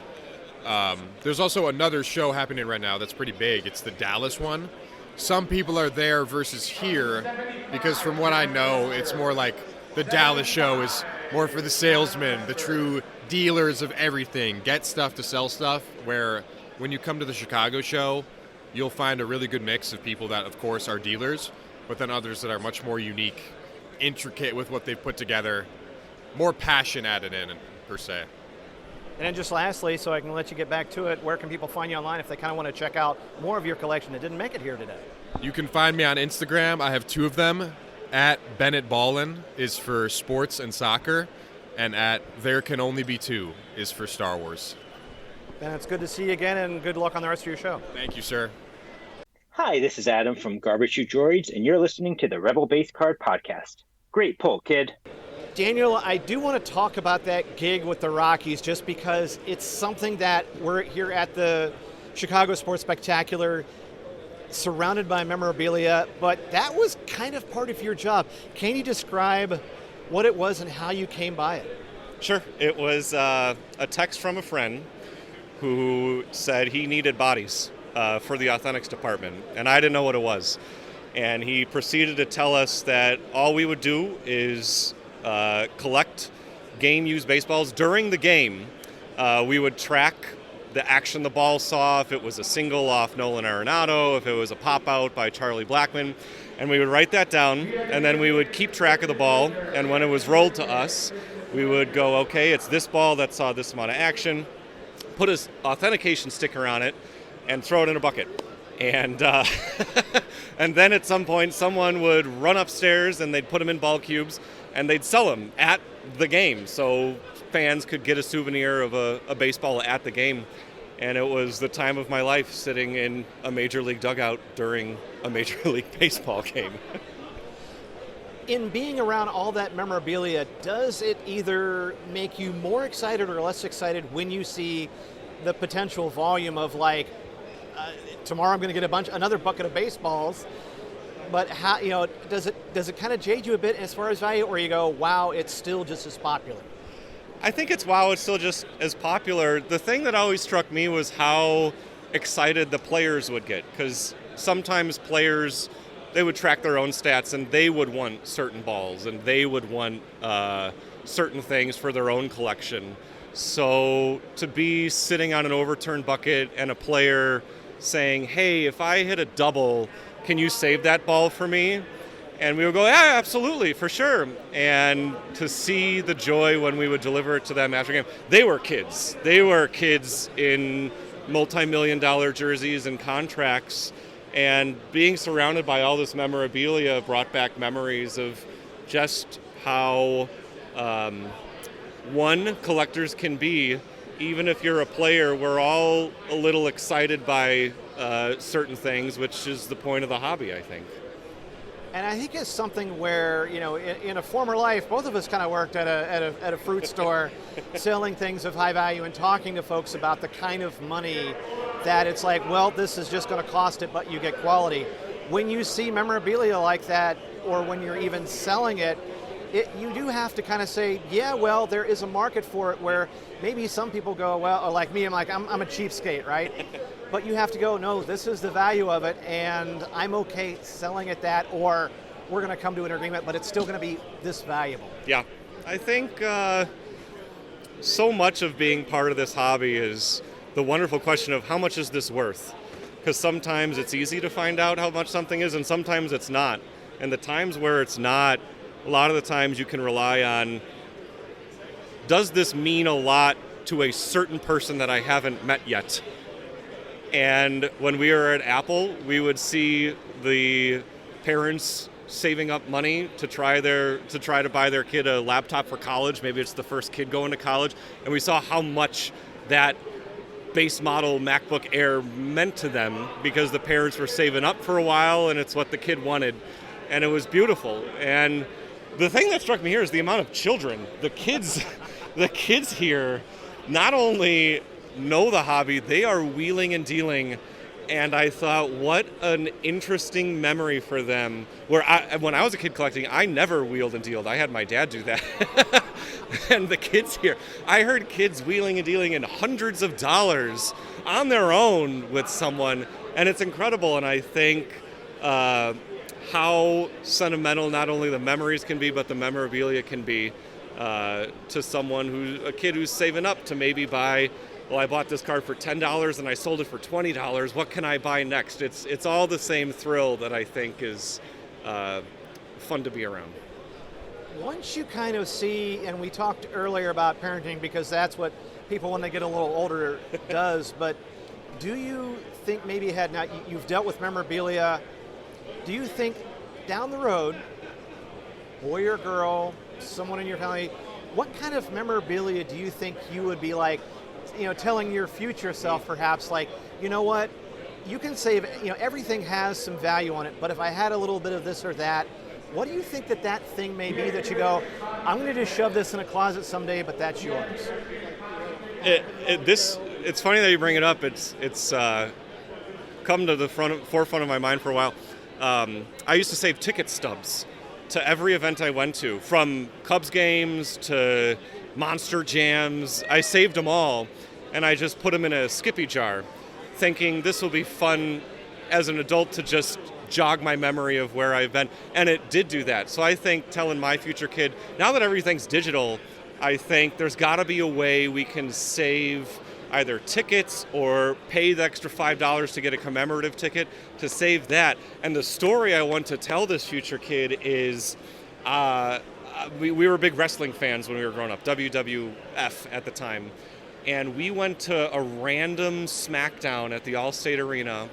There's also another show happening right now that's pretty big. It's the Dallas one. Some people are there versus here because from what I know, it's more like the Dallas show is more for the salesmen, the true dealers of everything, get stuff to sell stuff, where when you come to the Chicago show, you'll find a really good mix of people that, of course, are dealers, but then others that are much more unique, intricate with what they've put together, more passion added in, per se. And then just lastly, so I can let you get back to it, where can people find you online if they kind of want to check out more of your collection that didn't make it here today? You can find me on Instagram. I have 2 of them. At Bennett Ballin is for sports and soccer, and at There Can Only Be 2 is for Star Wars. Ben, it's good to see you again, and good luck on the rest of your show. Thank you, sir. Hi, this is Adam from Garbage Chute Droids, and you're listening to the Rebel Base Card Podcast. Great pull, kid. Daniel, I do want to talk about that gig with the Rockies just because it's something that we're here at the Chicago Sports Spectacular, surrounded by memorabilia, but that was kind of part of your job. Can you describe what it was and how you came by it? Sure. It was a text from a friend who said he needed bodies for the authentics department, and I didn't know what it was. And he proceeded to tell us that all we would do is collect game-used baseballs. During the game, we would track the action the ball saw, if it was a single off Nolan Arenado, if it was a pop-out by Charlie Blackmon, and we would write that down, and then we would keep track of the ball, and when it was rolled to us, we would go, okay, it's this ball that saw this amount of action, put an authentication sticker on it, and throw it in a bucket. And and then at some point, someone would run upstairs, and they'd put them in ball cubes, and they'd sell them at the game, so fans could get a souvenir of a baseball at the game. And it was the time of my life sitting in a major league dugout during a major league baseball game. In being around all that memorabilia, does it either make you more excited or less excited when you see the potential volume of tomorrow I'm going to get another bucket of baseballs? But how, does it kind of jade you a bit as far as value, or you go, wow, it's still just as popular? I think it's still just as popular. The thing that always struck me was how excited the players would get, because sometimes players, they would track their own stats and they would want certain balls and they would want certain things for their own collection. So to be sitting on an overturned bucket and a player saying, hey, if I hit a double, can you save that ball for me? And we would go, yeah, absolutely, for sure. And to see the joy when we would deliver it to them after game, they were kids. They were kids in multi-million-dollar jerseys and contracts. And being surrounded by all this memorabilia brought back memories of just how, collectors can be. Even if you're a player, we're all a little excited by certain things, which is the point of the hobby, I think. And I think it's something where, in a former life, both of us kind of worked at a fruit store selling things of high value and talking to folks about the kind of money that it's like, well, this is just going to cost it, but you get quality. When you see memorabilia like that, or when you're even selling it, you do have to kind of say, yeah, well, there is a market for it, where maybe some people go, well, or like me, I'm a cheapskate, right? But you have to go, no, this is the value of it, and I'm okay selling it that, or we're going to come to an agreement, but it's still going to be this valuable. Yeah, I think so much of being part of this hobby is the wonderful question of how much is this worth? Because sometimes it's easy to find out how much something is, and sometimes it's not. And the times where it's not, a lot of the times you can rely on, does this mean a lot to a certain person that I haven't met yet? And when we were at Apple, we would see the parents saving up money to try to buy their kid a laptop for college. Maybe it's the first kid going to college, and we saw how much that base model MacBook Air meant to them because the parents were saving up for a while, and it's what the kid wanted, and it was beautiful. And the thing that struck me here is the amount of children. The kids here not only know the hobby, they are wheeling and dealing. And I thought, what an interesting memory for them. When I was a kid collecting, I never wheeled and dealed. I had my dad do that. And the kids here, I heard kids wheeling and dealing in hundreds of dollars on their own with someone. And it's incredible. And I think how sentimental not only the memories can be, but the memorabilia can be to someone a kid who's saving up to maybe buy, well, I bought this card for $10 and I sold it for $20. What can I buy next? It's all the same thrill that I think is fun to be around. Once you kind of see, and we talked earlier about parenting because that's what people when they get a little older does, but do you think maybe you've dealt with memorabilia, do you think down the road, boy or girl, someone in your family, what kind of memorabilia do you think you would be like, telling your future self perhaps, like, you know what, you can save, everything has some value on it, but if I had a little bit of this or that, what do you think that thing may be that you go, I'm going to just shove this in a closet someday, but that's yours? It's funny that you bring it up. It's come to the forefront of my mind for a while. I used to save ticket stubs to every event I went to, from Cubs games to Monster Jams. I saved them all, and I just put them in a Skippy jar, thinking this will be fun as an adult to just jog my memory of where I've been. And it did do that. So I think telling my future kid, now that everything's digital, I think there's got to be a way we can save either tickets or pay the extra $5 to get a commemorative ticket to save that. And the story I want to tell this future kid is we were big wrestling fans when we were growing up, WWF at the time. And we went to a random SmackDown at the Allstate Arena,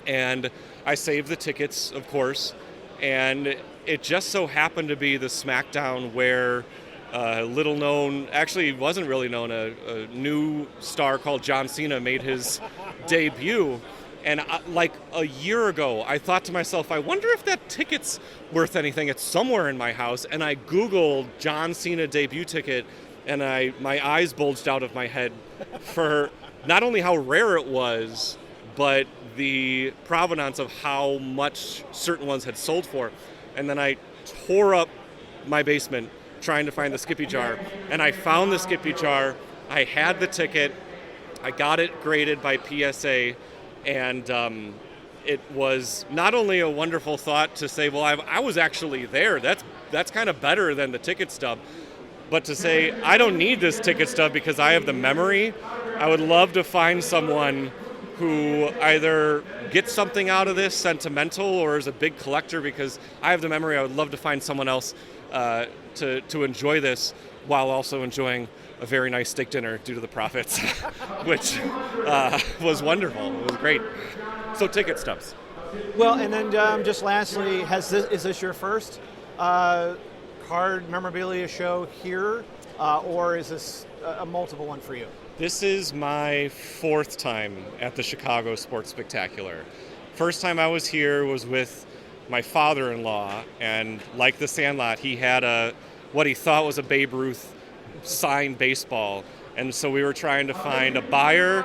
and I saved the tickets, of course, and it just so happened to be the SmackDown where little known, actually wasn't really known, a new star called John Cena made his debut. And like a year ago, I thought to myself, I wonder if that ticket's worth anything. It's somewhere in my house. And I Googled John Cena debut ticket, and my eyes bulged out of my head for not only how rare it was, but the provenance of how much certain ones had sold for. And then I tore up my basement trying to find the Skippy jar, and I found the Skippy jar. I had the ticket. I got it graded by PSA, and it was not only a wonderful thought to say, well, I was actually there. That's kind of better than the ticket stub. But to say, I don't need this ticket stub because I have the memory. I would love to find someone who either gets something out of this sentimental or is a big collector because I have the memory. I would love to find someone else to enjoy this while also enjoying a very nice steak dinner due to the profits, which was wonderful. It was great. So ticket stubs. Well, and then just lastly, is this your first card memorabilia show here, or is this a multiple one for you? This is my fourth time at the Chicago Sports Spectacular. First time I was here was with my father-in-law, and like the Sandlot, he had what he thought was a Babe Ruth signed baseball, and so we were trying to find a buyer,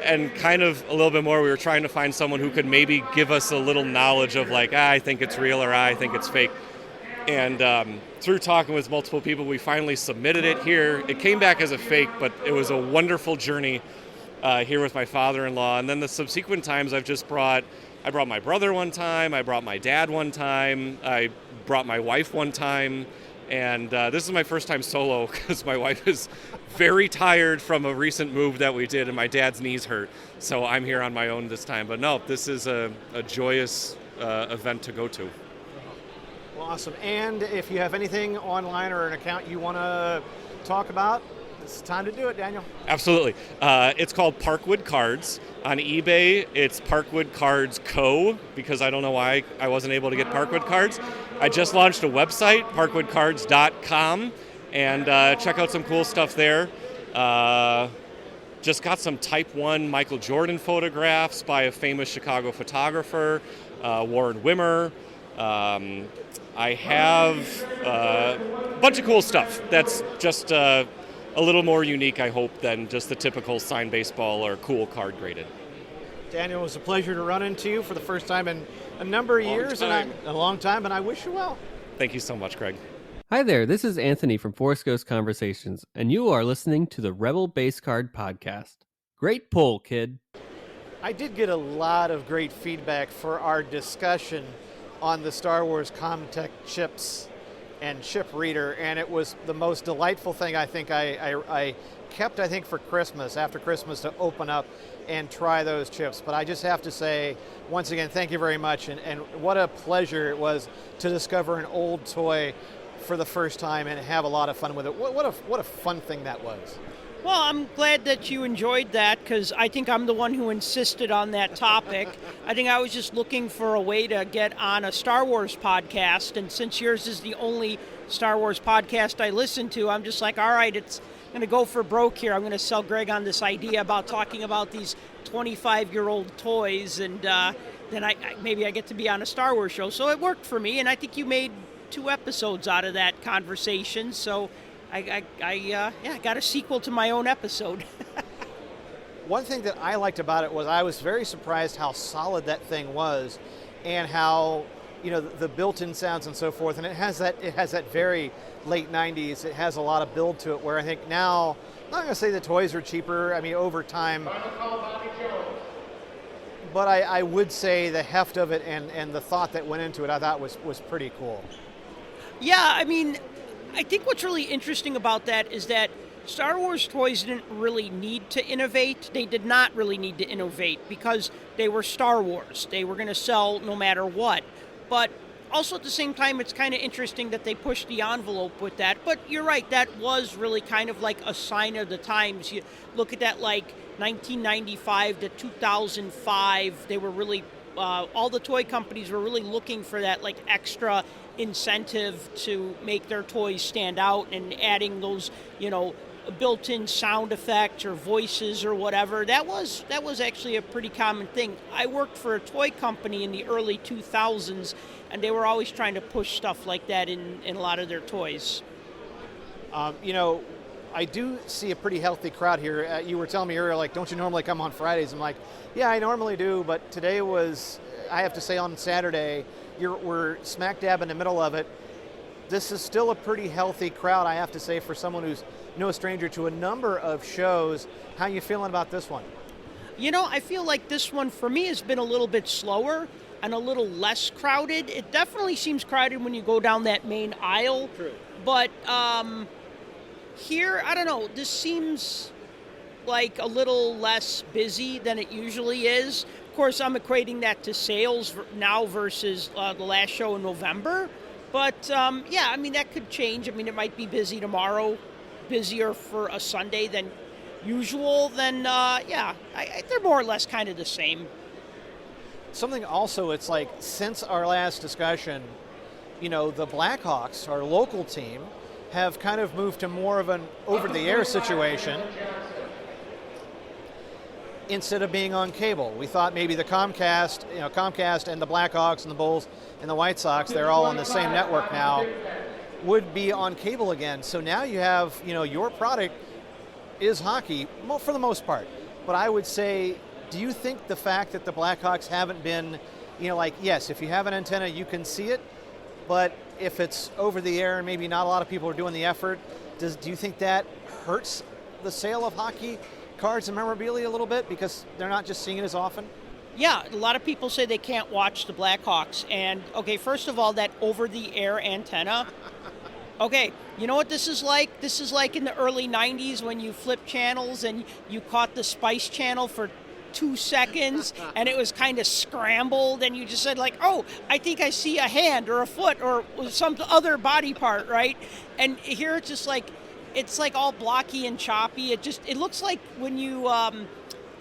and kind of a little bit more, we were trying to find someone who could maybe give us a little knowledge of like, I think it's real or I think it's fake. And through talking with multiple people, we finally submitted it here. It came back as a fake, but it was a wonderful journey here with my father-in-law. And then the subsequent times I brought my brother one time, I brought my dad one time, I brought my wife one time, and this is my first time solo because my wife is very tired from a recent move that we did and my dad's knees hurt. So I'm here on my own this time. But no, this is a joyous event to go to. Well, awesome. And if you have anything online or an account you want to talk about, It's time to do it, Daniel. Absolutely. It's called Parkwoodcards. On eBay, it's Parkwood Cards Co. because I don't know why I wasn't able to get Parkwood Cards. I just launched a website, parkwoodcards.com, and check out some cool stuff there. Just got some Type 1 Michael Jordan photographs by a famous Chicago photographer, Warren Wimmer. I have a bunch of cool stuff that's just a little more unique, I hope, than just the typical signed baseball or cool card graded. Daniel, it was a pleasure to run into you for the first time in a number of years, and a long time, and I wish you well. Thank you so much, Craig. Hi there, this is Anthony from Forest Ghost Conversations, and you are listening to the Rebel Base Card Podcast. Great pull, kid. I did get a lot of great feedback for our discussion on the Star Wars Comtech chips and chip reader, and it was the most delightful thing I think I kept, I think, for Christmas, after Christmas, to open up and try those chips. But I just have to say, once again, thank you very much, and what a pleasure it was to discover an old toy for the first time and have a lot of fun with it. What a fun thing that was. Well, I'm glad that you enjoyed that, because I think I'm the one who insisted on that topic. I think I was just looking for a way to get on a Star Wars podcast, and since yours is the only Star Wars podcast I listen to, I'm just like, all right, it's going to go for broke here. I'm going to sell Greg on this idea about talking about these 25-year-old toys, and then maybe I get to be on a Star Wars show. So it worked for me, and I think you made 2 episodes out of that conversation, so I got a sequel to my own episode. One thing that I liked about it was I was very surprised how solid that thing was, and how, you know, the built-in sounds and so forth. And it has that very late 90s. It has a lot of build to it, where I think now, I'm not going to say the toys are cheaper, I mean, over time, but I would say the heft of it and the thought that went into it, I thought was pretty cool. Yeah, I mean, I think what's really interesting about that is that Star Wars toys didn't really need to innovate. They did not really need to innovate because they were Star Wars. They were going to sell no matter what. But also at the same time, it's kind of interesting that they pushed the envelope with that. But you're right, that was really kind of like a sign of the times. You look at that, like 1995 to 2005, they were really, all the toy companies were really looking for that like extra incentive to make their toys stand out, and adding those, you know, built-in sound effects or voices or whatever. That was actually a pretty common thing. I worked for a toy company in the early 2000s, and they were always trying to push stuff like that in a lot of their toys. You know, I do see a pretty healthy crowd here. You were telling me earlier, like, don't you normally come on Fridays? I'm like, yeah, I normally do, but today was, I have to say, on Saturday, we're smack dab in the middle of it. This is still a pretty healthy crowd, I have to say, for someone who's no stranger to a number of shows. How you feeling about this one? You know, I feel like this one for me has been a little bit slower and a little less crowded. It definitely seems crowded when you go down that main aisle. True. But here, I don't know, this seems like a little less busy than it usually is. Of course, I'm equating that to sales now versus the last show in November. But, yeah, I mean, that could change. I mean, it might be busy tomorrow, busier for a Sunday than usual. Then, yeah, they're more or less kind of the same. Something also, it's like, since our last discussion, you know, the Blackhawks, our local team, have kind of moved to more of an over-the-air situation instead of being on cable. We thought maybe the Comcast and the Blackhawks and the Bulls and the White Sox, they're all on the same network now, would be on cable again. So now you have, you know, your product is hockey for the most part. But I would say, do you think the fact that the Blackhawks haven't been, you know, like, yes, if you have an antenna, you can see it, but if it's over the air and maybe not a lot of people are doing the effort, do you think that hurts the sale of hockey cards and memorabilia a little bit because they're not just seeing it as often? Yeah, a lot of people say they can't watch the Blackhawks. And, okay, first of all, that over-the-air antenna. Okay, you know what this is like? This is like in the early 90s when you flipped channels and you caught the Spice Channel for 2 seconds and it was kind of scrambled and you just said like, oh, I think I see a hand or a foot or some other body part, right? And here it's just like, it's like all blocky and choppy. It looks like when you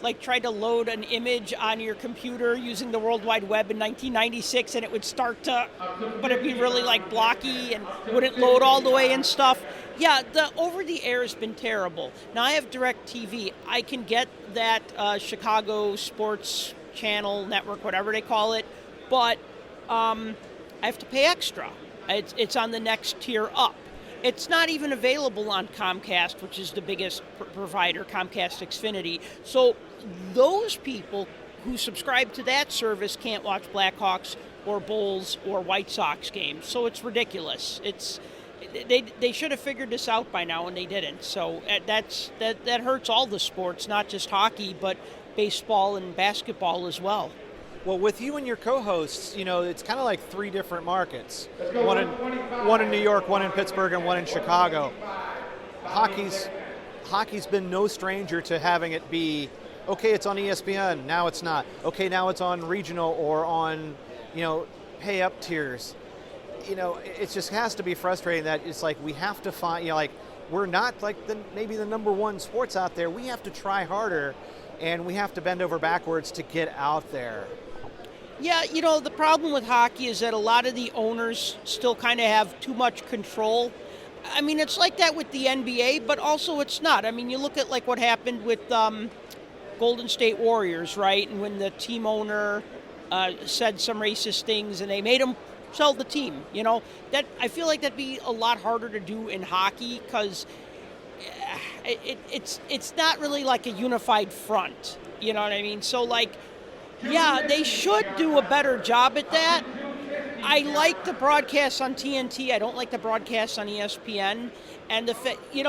like tried to load an image on your computer using the World Wide Web in 1996, and it would start to, but it'd be really like blocky and wouldn't load all the way and stuff. Yeah, the over-the-air has been terrible. Now I have DirecTV. I can get that Chicago Sports Channel Network, whatever they call it, but I have to pay extra. It's on the next tier up. It's not even available on Comcast, which is the biggest provider, Comcast Xfinity. So those people who subscribe to that service can't watch Blackhawks or Bulls or White Sox games. So it's ridiculous. They should have figured this out by now, and they didn't. So that hurts all the sports, not just hockey, but baseball and basketball as well. Well, with you and your co-hosts, it's kind of like three different markets. One in New York, one in Pittsburgh, and one in Chicago. Hockey's been no stranger to having it be, okay, it's on ESPN, now it's not. Okay, now it's on regional or on, pay up tiers. It just has to be frustrating that it's like we have to find, we're not like maybe the number one sports out there. We have to try harder, and we have to bend over backwards to get out there. Yeah, the problem with hockey is that a lot of the owners still kind of have too much control. I mean, it's like that with the NBA, but also it's not. I mean, you look at like what happened with Golden State Warriors, right? And when the team owner said some racist things and they made him sell the team, that I feel like that'd be a lot harder to do in hockey because it's not really like a unified front. You know what I mean? So like, yeah, they should do a better job at that. I like the broadcasts on TNT. I don't like the broadcasts on ESPN. And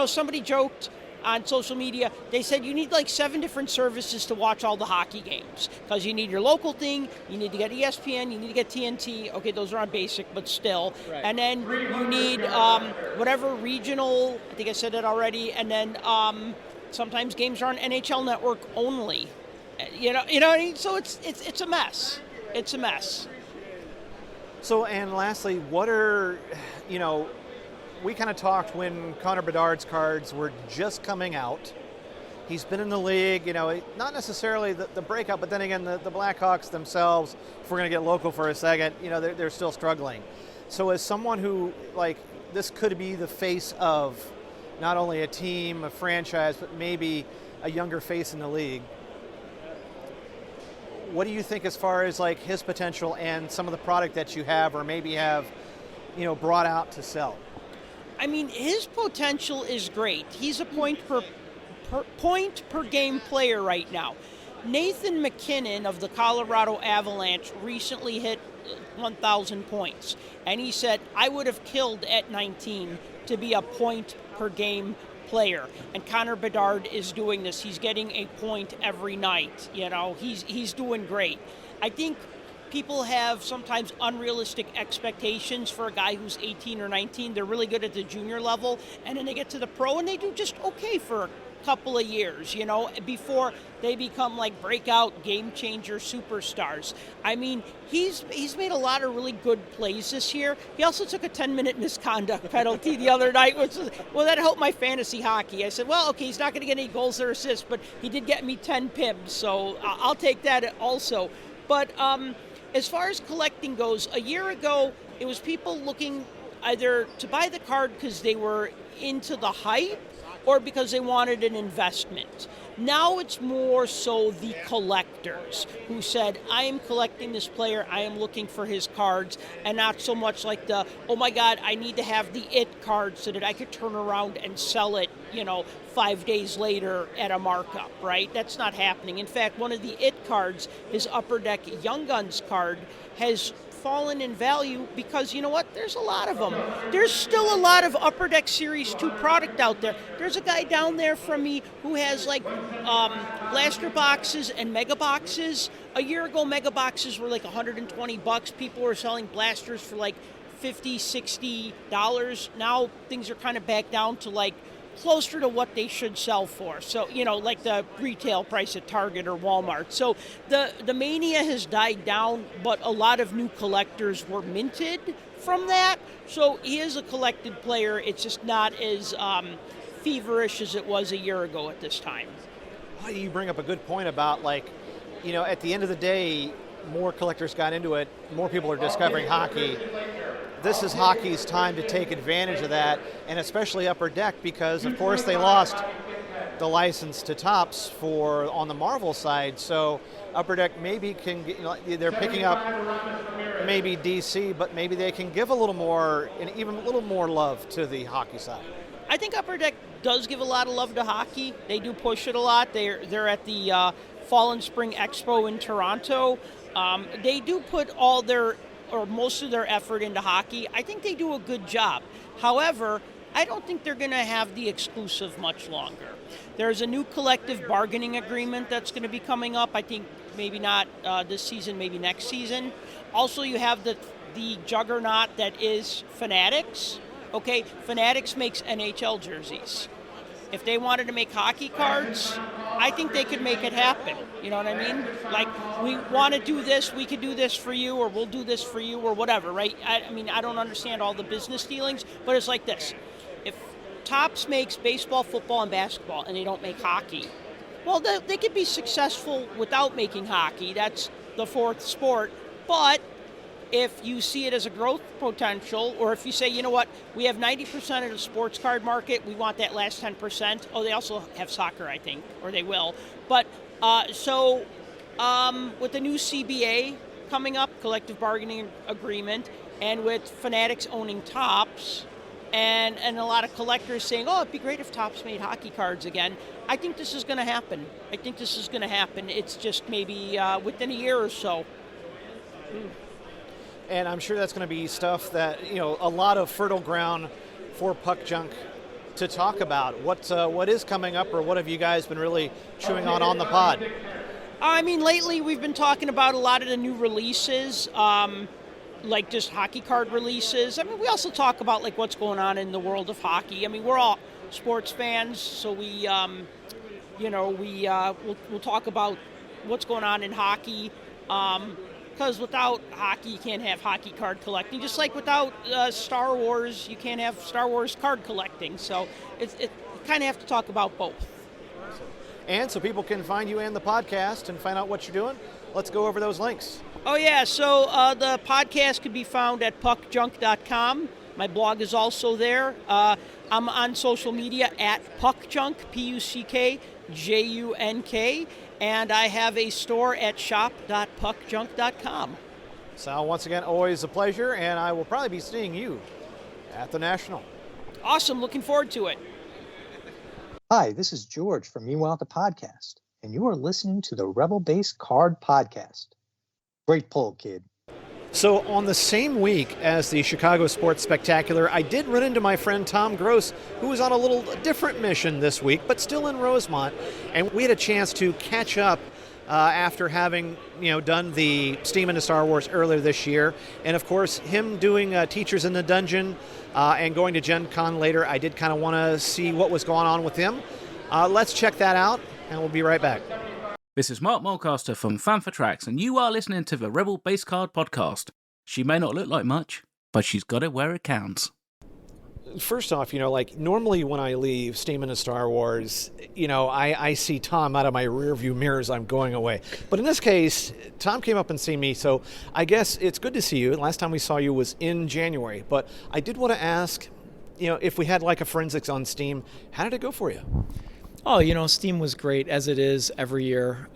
somebody joked on social media, they said you need like 7 different services to watch all the hockey games because you need your local thing, you need to get ESPN, you need to get TNT. Okay, those are on basic, but still. Right. And then you need whatever regional, I think I said that already, and then sometimes games are on NHL Network only. You know what I mean? So it's a mess. It's a mess. So, and lastly, what are, we kind of talked when Connor Bedard's cards were just coming out. He's been in the league, not necessarily the breakout, but then again, the Blackhawks themselves, if we're going to get local for a second, they're still struggling. So as someone who, this could be the face of not only a team, a franchise, but maybe a younger face in the league, what do you think as far as his potential and some of the product that you have or maybe have, brought out to sell? I mean, his potential is great. He's a point per game player right now. Nathan McKinnon of the Colorado Avalanche recently hit 1,000 points, and he said, I would have killed at 19 to be a point per game player. And Connor Bedard is doing this. He's getting a point every night. He's doing great. I think people have sometimes unrealistic expectations for a guy who's 18 or 19. They're really good at the junior level, and then they get to the pro and they do just okay for a couple of years, before they become breakout game changer superstars. I mean, he's made a lot of really good plays this year. He also took a 10-minute misconduct penalty the other night, which was, that helped my fantasy hockey. I said, well, okay, he's not going to get any goals or assists, but he did get me 10 pims, so I'll take that also. But as far as collecting goes, a year ago, it was people looking either to buy the card because they were into the hype or because they wanted an investment. Now it's more so the collectors who said, I am collecting this player, I am looking for his cards, and not so much like the, oh my God, I need to have the it card so that I could turn around and sell it, 5 days later at a markup, right? That's not happening. In fact, one of the it cards, his Upper Deck Young Guns card, has fallen in value because, there's a lot of them. There's still a lot of Upper Deck Series 2 product out there. There's a guy down there from me who has blaster boxes and mega boxes. A year ago, mega boxes were $120. People were selling blasters for $50, $60. Now things are kind of back down to closer to what they should sell for. So, the retail price at Target or Walmart. So the mania has died down, but a lot of new collectors were minted from that. So he is a collected player. It's just not as feverish as it was a year ago at this time. Well, you bring up a good point about, like, at the end of the day, more collectors got into it, more people are discovering hockey. This is hockey's time to take advantage of that, and especially Upper Deck, because of course they lost the license to Topps on the Marvel side. So Upper Deck maybe can get, they're picking up maybe DC, but maybe they can give a little more and even a little more love to the hockey side. I think Upper Deck does give a lot of love to hockey. They do push it a lot. They're at the Fall and Spring Expo in Toronto. They do put most of their effort into hockey. I think they do a good job. However, I don't think they're going to have the exclusive much longer. There's a new collective bargaining agreement that's going to be coming up. I think maybe not this season, maybe next season. Also, you have the juggernaut that is Fanatics. Okay, Fanatics makes NHL jerseys. If they wanted to make hockey cards, I think they could make it happen. You know what I mean? Like, we want to do this, we could do this for you, or we'll do this for you, or whatever, right? I mean, I don't understand all the business dealings, but it's like this. If Topps makes baseball, football, and basketball, and they don't make hockey, well, they could be successful without making hockey. That's the fourth sport. But if you see it as a growth potential, or if you say, you know what, we have 90% of the sports card market, we want that last 10%. Oh, they also have soccer, I think, or they will. But with the new CBA coming up, collective bargaining agreement, and with Fanatics owning Topps, and a lot of collectors saying, oh, it'd be great if Topps made hockey cards again, I think this is going to happen. It's just maybe within a year or so. And I'm sure that's going to be stuff that, a lot of fertile ground for Puck Junk to talk about. What is coming up, or what have you guys been really chewing on the pod? I mean, lately we've been talking about a lot of the new releases, like just hockey card releases. I mean, we also talk about like what's going on in the world of hockey. I mean, we're all sports fans, so we'll talk about what's going on in hockey. Because without hockey, you can't have hockey card collecting. Just like without Star Wars, you can't have Star Wars card collecting. So you kind of have to talk about both. And so people can find you and the podcast and find out what you're doing. Let's go over those links. Oh, yeah. So the podcast can be found at puckjunk.com. My blog is also there. I'm on social media at puckjunk, PUCKJUNK. And I have a store at shop.puckjunk.com. Sal, once again, always a pleasure, and I will probably be seeing you at the National. Awesome. Looking forward to it. Hi, this is George from Meanwhile the Podcast, and you are listening to the Rebel Base Card Podcast. Great pull, kid. So on the same week as the Chicago Sports Spectacular, I did run into my friend Tom Gross, who was on a little different mission this week, but still in Rosemont. And we had a chance to catch up after having done the Steam into Star Wars earlier this year. And of course, him doing Teachers in the Dungeon and going to Gen Con later, I did kind of want to see what was going on with him. Let's check that out, and we'll be right back. This is Mark Mulcaster from Fan for Tracks, and you are listening to the Rebel Base Card Podcast. She may not look like much, but she's got it where it counts. First off, normally when I leave Steam into Star Wars, I see Tom out of my rearview mirror as I'm going away. But in this case, Tom came up and seen me, so I guess it's good to see you. Last time we saw you was in January. But I did want to ask, if we had like a forensics on Steam, how did it go for you? Oh, Steam was great, as it is every year.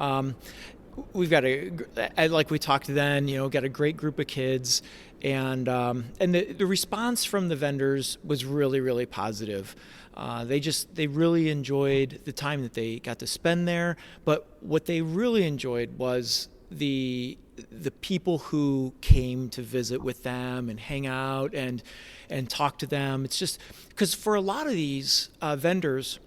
We've got like we talked then, got a great group of kids, and the response from the vendors was really, really positive. They really enjoyed the time that they got to spend there, but what they really enjoyed was the people who came to visit with them and hang out and talk to them. It's just because for a lot of these vendors,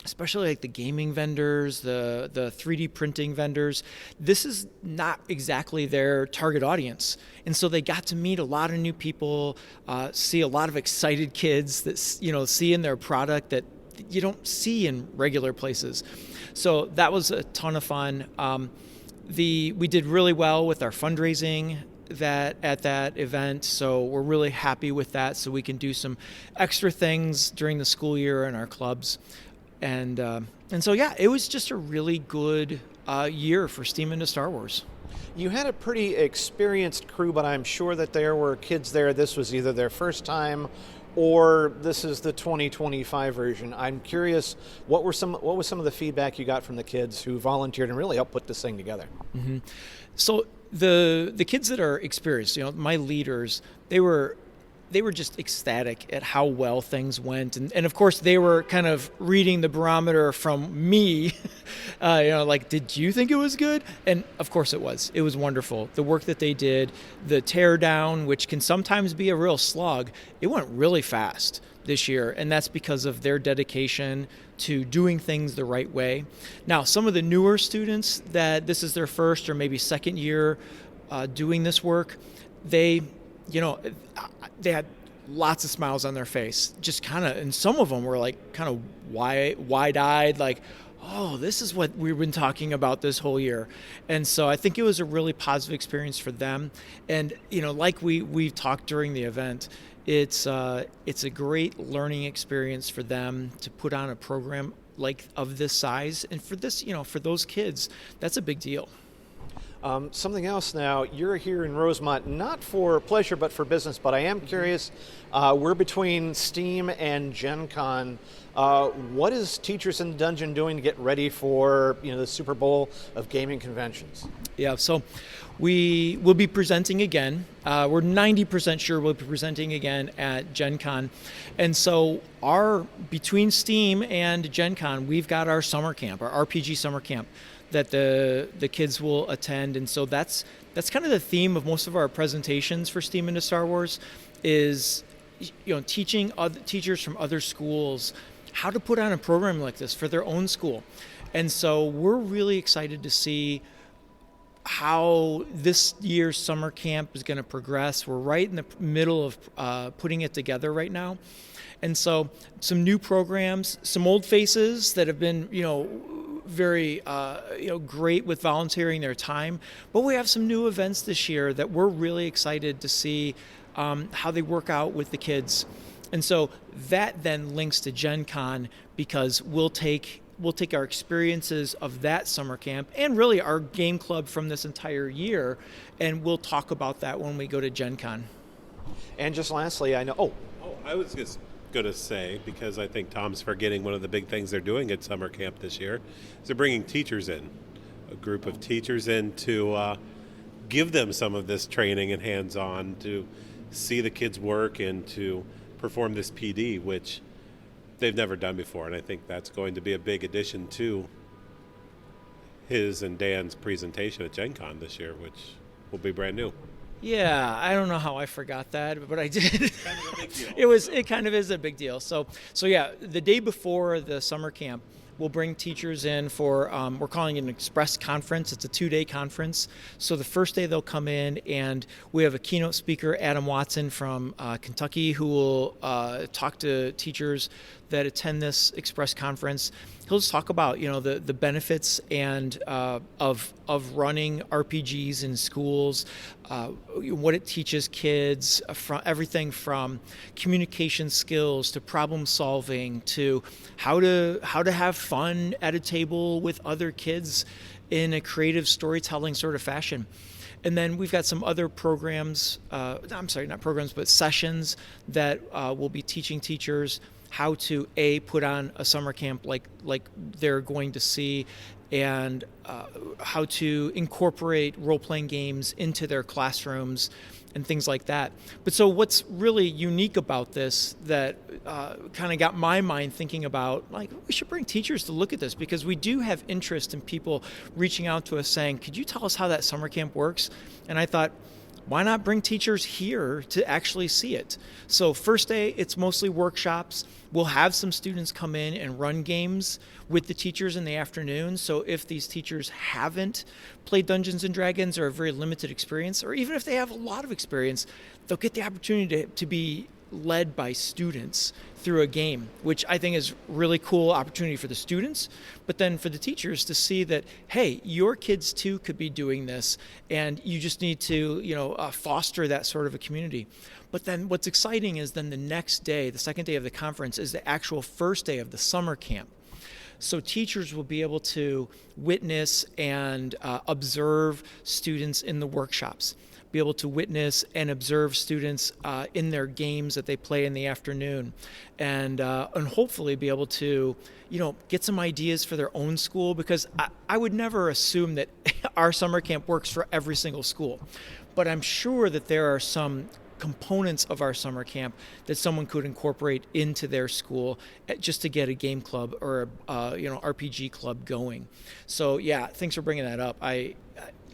especially like the gaming vendors, the 3D printing vendors, this is not exactly their target audience. And so they got to meet a lot of new people, see a lot of excited kids that, see in their product that you don't see in regular places. So that was a ton of fun. We did really well with our fundraising that at that event, so we're really happy with that. So we can do some extra things during the school year in our clubs, and so yeah, it was just a really good year for Steam Into Star Wars. You had a pretty experienced crew, but I'm sure that there were kids there. This was either their first time, or this is the 2025 version. I'm curious, what was some of the feedback you got from the kids who volunteered and really helped put this thing together? Mm-hmm. So the kids that are experienced, my leaders, they were just ecstatic at how well things went, and of course they were kind of reading the barometer from me, like, did you think it was good? And of course it was wonderful. The work that they did, the tear down, which can sometimes be a real slog, it went really fast this year, and that's because of their dedication to doing things the right way. Now, some of the newer students that this is their first or maybe second year doing this work, they had lots of smiles on their face, just kind of, and some of them were like kind of wide-eyed, like, oh, this is what we've been talking about this whole year. And so I think it was a really positive experience for them. And, like we talked during the event, it's a great learning experience for them to put on a program like of this size. And for this, for those kids, that's a big deal. Something else now, you're here in Rosemont, not for pleasure, but for business, but I am curious, we're between Steam and Gen Con. What is Teachers in the Dungeon doing to get ready for, the Super Bowl of gaming conventions? Yeah, so we will be presenting again. We're 90% sure we'll be presenting again at Gen Con. And so between Steam and Gen Con, we've got our summer camp, our RPG summer camp, that the kids will attend. And so that's kind of the theme of most of our presentations for Steam Into Star Wars is, teaching other teachers from other schools how to put on a program like this for their own school. And so we're really excited to see how this year's summer camp is going to progress. We're right in the middle of putting it together right now. And so some new programs, some old faces that have been, very great with volunteering their time, but we have some new events this year that we're really excited to see how they work out with the kids. And so that then links to Gen Con, because we'll take our experiences of that summer camp and really our game club from this entire year, and we'll talk about that when we go to Gen Con. And just lastly, I know I was just going to say, because I think Tom's forgetting one of the big things they're doing at summer camp this year, is they're bringing teachers in, a group of teachers in to give them some of this training and hands-on, to see the kids work and to perform this PD, which they've never done before. And I think that's going to be a big addition to his and Dan's presentation at Gen Con this year, which will be brand new. Yeah, I don't know how I forgot that, but I did. Kind of a big deal. It kind of is a big deal. So yeah, the day before the summer camp, we'll bring teachers in for, we're calling it an express conference. It's a 2-day conference. So the first day they'll come in, and we have a keynote speaker, Adam Watson from Kentucky, who will talk to teachers that attend this express conference. He'll just talk about, the benefits and of running RPGs in schools, what it teaches kids, from everything from communication skills to problem solving to how to have fun at a table with other kids in a creative storytelling sort of fashion. And then we've got some other programs, not programs, but sessions that will be teaching teachers how to put on a summer camp like they're going to see, and how to incorporate role-playing games into their classrooms and things like that. But so what's really unique about this that kind of got my mind thinking about, like, we should bring teachers to look at this, because we do have interest in people reaching out to us saying, could you tell us how that summer camp works? And I thought, why not bring teachers here to actually see it? So first day, it's mostly workshops. We'll have some students come in and run games with the teachers in the afternoon. So if these teachers haven't played Dungeons & Dragons or a very limited experience, or even if they have a lot of experience, they'll get the opportunity to be led by students through a game, which I think is really cool opportunity for the students, but then for the teachers to see that, hey, your kids too could be doing this, and you just need to, foster that sort of a community. But then what's exciting is then the next day, the second day of the conference, is the actual first day of the summer camp. So teachers will be able to witness and observe students in the workshops, be able to witness and observe students in their games that they play in the afternoon, and hopefully be able to, get some ideas for their own school, because I would never assume that our summer camp works for every single school. But I'm sure that there are some components of our summer camp that someone could incorporate into their school just to get a game club or RPG club going. So yeah, thanks for bringing that up. I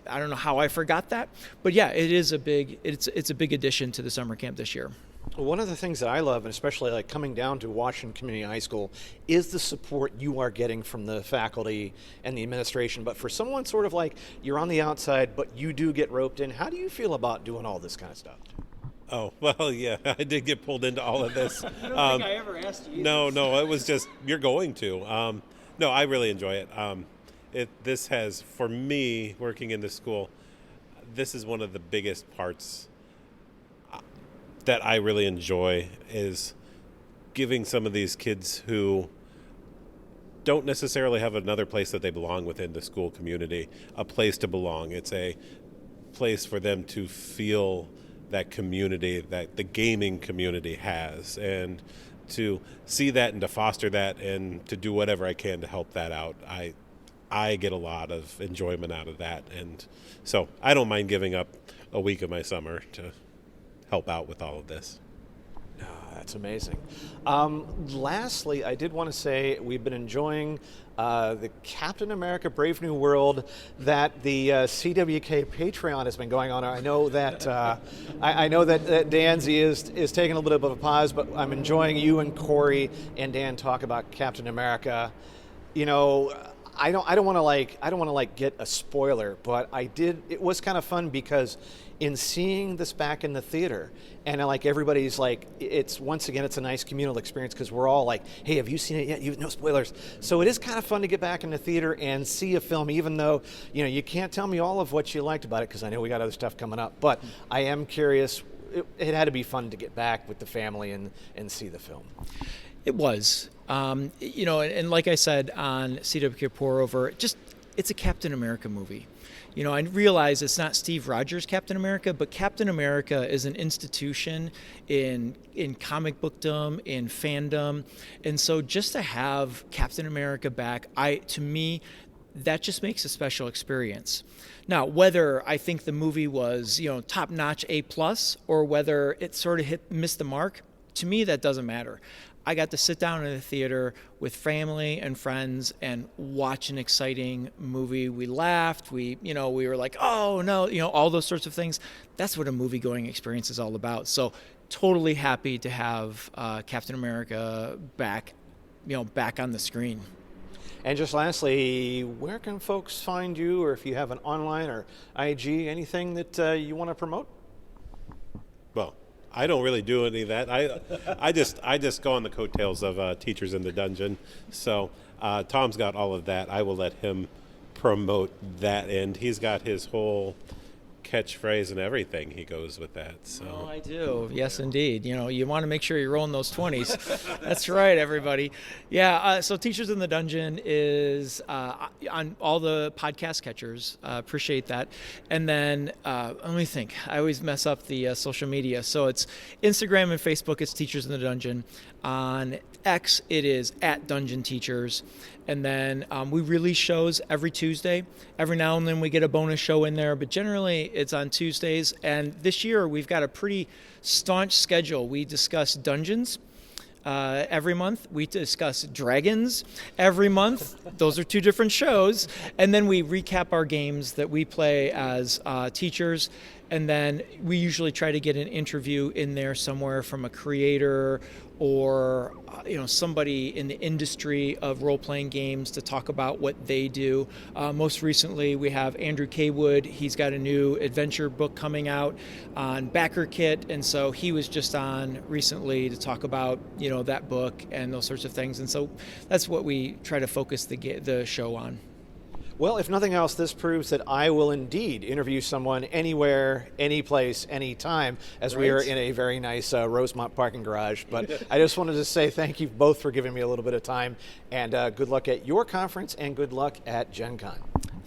don't know how I forgot that, but yeah, it's a big addition to the summer camp this year. One of the things that I love, and especially like coming down to Washington Community High School, is the support you are getting from the faculty and the administration. But for someone sort of like you're on the outside, but you do get roped in, how do you feel about doing all this kind of stuff? Oh, well, yeah, I did get pulled into all of this. I don't think I ever asked you. No, it was just, you're going to. No, I really enjoy it. This has, for me, working in the school, this is one of the biggest parts that I really enjoy, is giving some of these kids who don't necessarily have another place that they belong within the school community, a place to belong. It's a place for them to feel that community that the gaming community has, and to see that and to foster that and to do whatever I can to help that out. I get a lot of enjoyment out of that, and so I don't mind giving up a week of my summer to help out with all of this. That's amazing. Lastly, I did want to say we've been enjoying the Captain America Brave New World that the CWK Patreon has been going on. I know that I know that Danzy is taking a little bit of a pause, but I'm enjoying you and Corey and Dan talk about Captain America. I don't want to get a spoiler, but it was kind of fun because in seeing this back in the theater, and everybody's it's a nice communal experience because we're all like, hey, have you seen it yet? No spoilers. So it is kind of fun to get back in the theater and see a film, even though you can't tell me all of what you liked about it because I know we got other stuff coming up. But I am curious. It had to be fun to get back with the family and see the film. It was. And like I said on CWK Pour Over, it's a Captain America movie. I realize it's not Steve Rogers' Captain America, but Captain America is an institution in comic bookdom, in fandom. And so just to have Captain America back, to me, that just makes a special experience. Now, whether I think the movie was, top-notch A+, or whether it sort of missed the mark, to me, that doesn't matter. I got to sit down in the theater with family and friends and watch an exciting movie. We laughed. We were like, oh no, all those sorts of things. That's what a movie-going experience is all about. So totally happy to have Captain America back on the screen. And just lastly, where can folks find you, or if you have an online or IG, anything that you want to promote? Well, I don't really do any of that. I just go on the coattails of Teachers in the Dungeon. So Tom's got all of that. I will let him promote that end. He's got his whole catchphrase and everything. He goes with that. So oh, I do. Yes, indeed. You want to make sure you're rolling those 20s. That's right, everybody. Yeah. So Teachers in the Dungeon is on all the podcast catchers. Appreciate that. And then let me think. I always mess up the social media. So it's Instagram and Facebook. It's Teachers in the Dungeon. On X, it is @DungeonTeachers. And then we release shows every Tuesday. Every now and then we get a bonus show in there, but generally it's on Tuesdays. And this year we've got a pretty staunch schedule. We discuss dungeons every month. We discuss dragons every month. Those are two different shows. And then we recap our games that we play as teachers. And then we usually try to get an interview in there somewhere from a creator or somebody in the industry of role-playing games to talk about what they do. Most recently, we have Andrew Kaywood. He's got a new adventure book coming out on Backer Kit, and so he was just on recently to talk about that book and those sorts of things. And so that's what we try to focus the show on. Well, if nothing else, this proves that I will indeed interview someone anywhere, any place, any time, as we are in a very nice Rosemont parking garage. But I just wanted to say thank you both for giving me a little bit of time, and good luck at your conference, and good luck at Gen Con.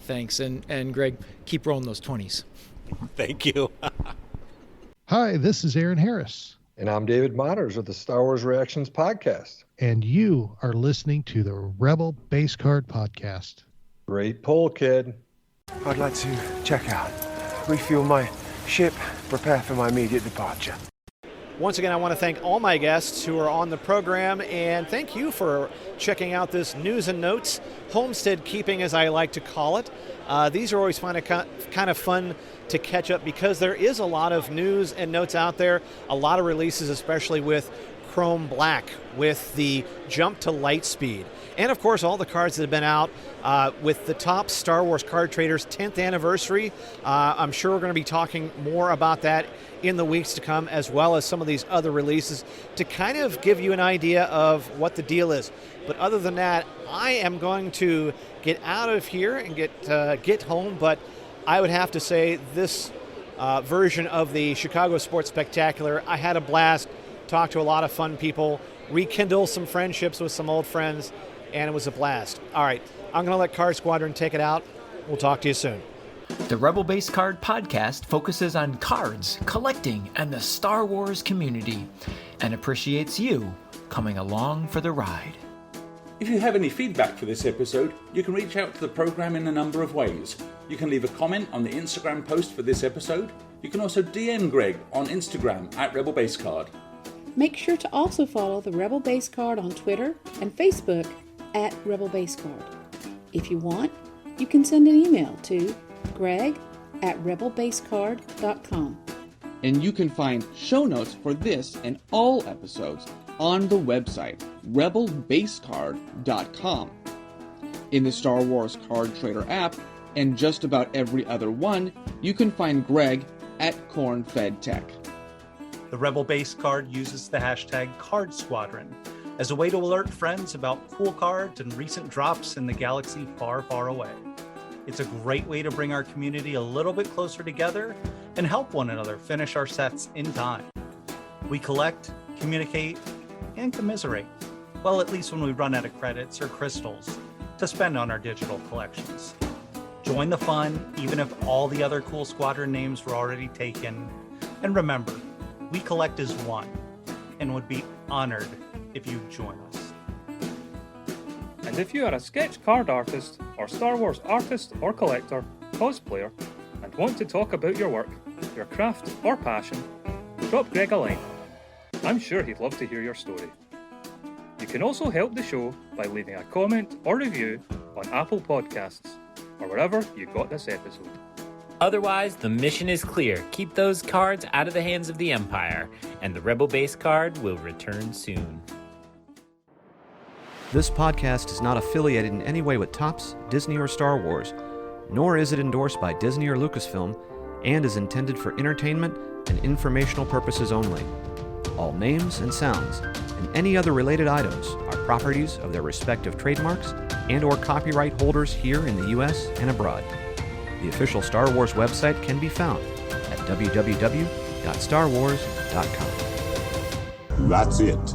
Thanks, and Greg, keep rolling those 20s. Thank you. Hi, this is Aaron Harris. And I'm David Motters with the Star Wars Reactions Podcast. And you are listening to the Rebel Base Card Podcast. Great pull, kid. I'd like to check out, refuel my ship, prepare for my immediate departure. Once again, I want to thank all my guests who are on the program, and thank you for checking out this news and notes, homestead keeping as I like to call it. These are always kind of fun to catch up because there is a lot of news and notes out there, a lot of releases, especially with Chrome Black, with the jump to Lightspeed. And of course, all the cards that have been out with the top Star Wars card traders 10th anniversary. I'm sure we're going to be talking more about that in the weeks to come, as well as some of these other releases to kind of give you an idea of what the deal is. But other than that, I am going to get out of here and get home. But I would have to say this version of the Chicago Sports Spectacular, I had a blast, talked to a lot of fun people, rekindle some friendships with some old friends, and it was a blast. All right, I'm going to let Card Squadron take it out. We'll talk to you soon. The Rebel Base Card Podcast focuses on cards, collecting, and the Star Wars community, and appreciates you coming along for the ride. If you have any feedback for this episode, you can reach out to the program in a number of ways. You can leave a comment on the Instagram post for this episode. You can also DM Greg on Instagram at Rebel Base Card. Make sure to also follow the Rebel Base Card on Twitter and Facebook at Rebel Base Card. If you want, you can send an email to greg@rebelbasecard.com. And you can find show notes for this and all episodes on the website rebelbasecard.com. In the Star Wars Card Trader app and just about every other one, you can find Greg at CornFedTech. The Rebel Base Card uses the hashtag Card Squadron as a way to alert friends about cool cards and recent drops in the galaxy far, far away. It's a great way to bring our community a little bit closer together and help one another finish our sets in time. We collect, communicate, and commiserate. Well, at least when we run out of credits or crystals to spend on our digital collections. Join the fun, even if all the other cool squadron names were already taken. And remember, we collect as one and would be honored if you join us. And if you are a sketch card artist or Star Wars artist or collector, cosplayer, and want to talk about your work, your craft or passion, drop Greg a line. I'm sure he'd love to hear your story. You can also help the show by leaving a comment or review on Apple Podcasts or wherever you got this episode. Otherwise, the mission is clear. Keep those cards out of the hands of the Empire, and the Rebel Base Card will return soon. This podcast is not affiliated in any way with Topps, Disney, or Star Wars, nor is it endorsed by Disney or Lucasfilm, and is intended for entertainment and informational purposes only. All names and sounds and any other related items are properties of their respective trademarks and or copyright holders here in the U.S. and abroad. The official Star Wars website can be found at www.starwars.com. That's it.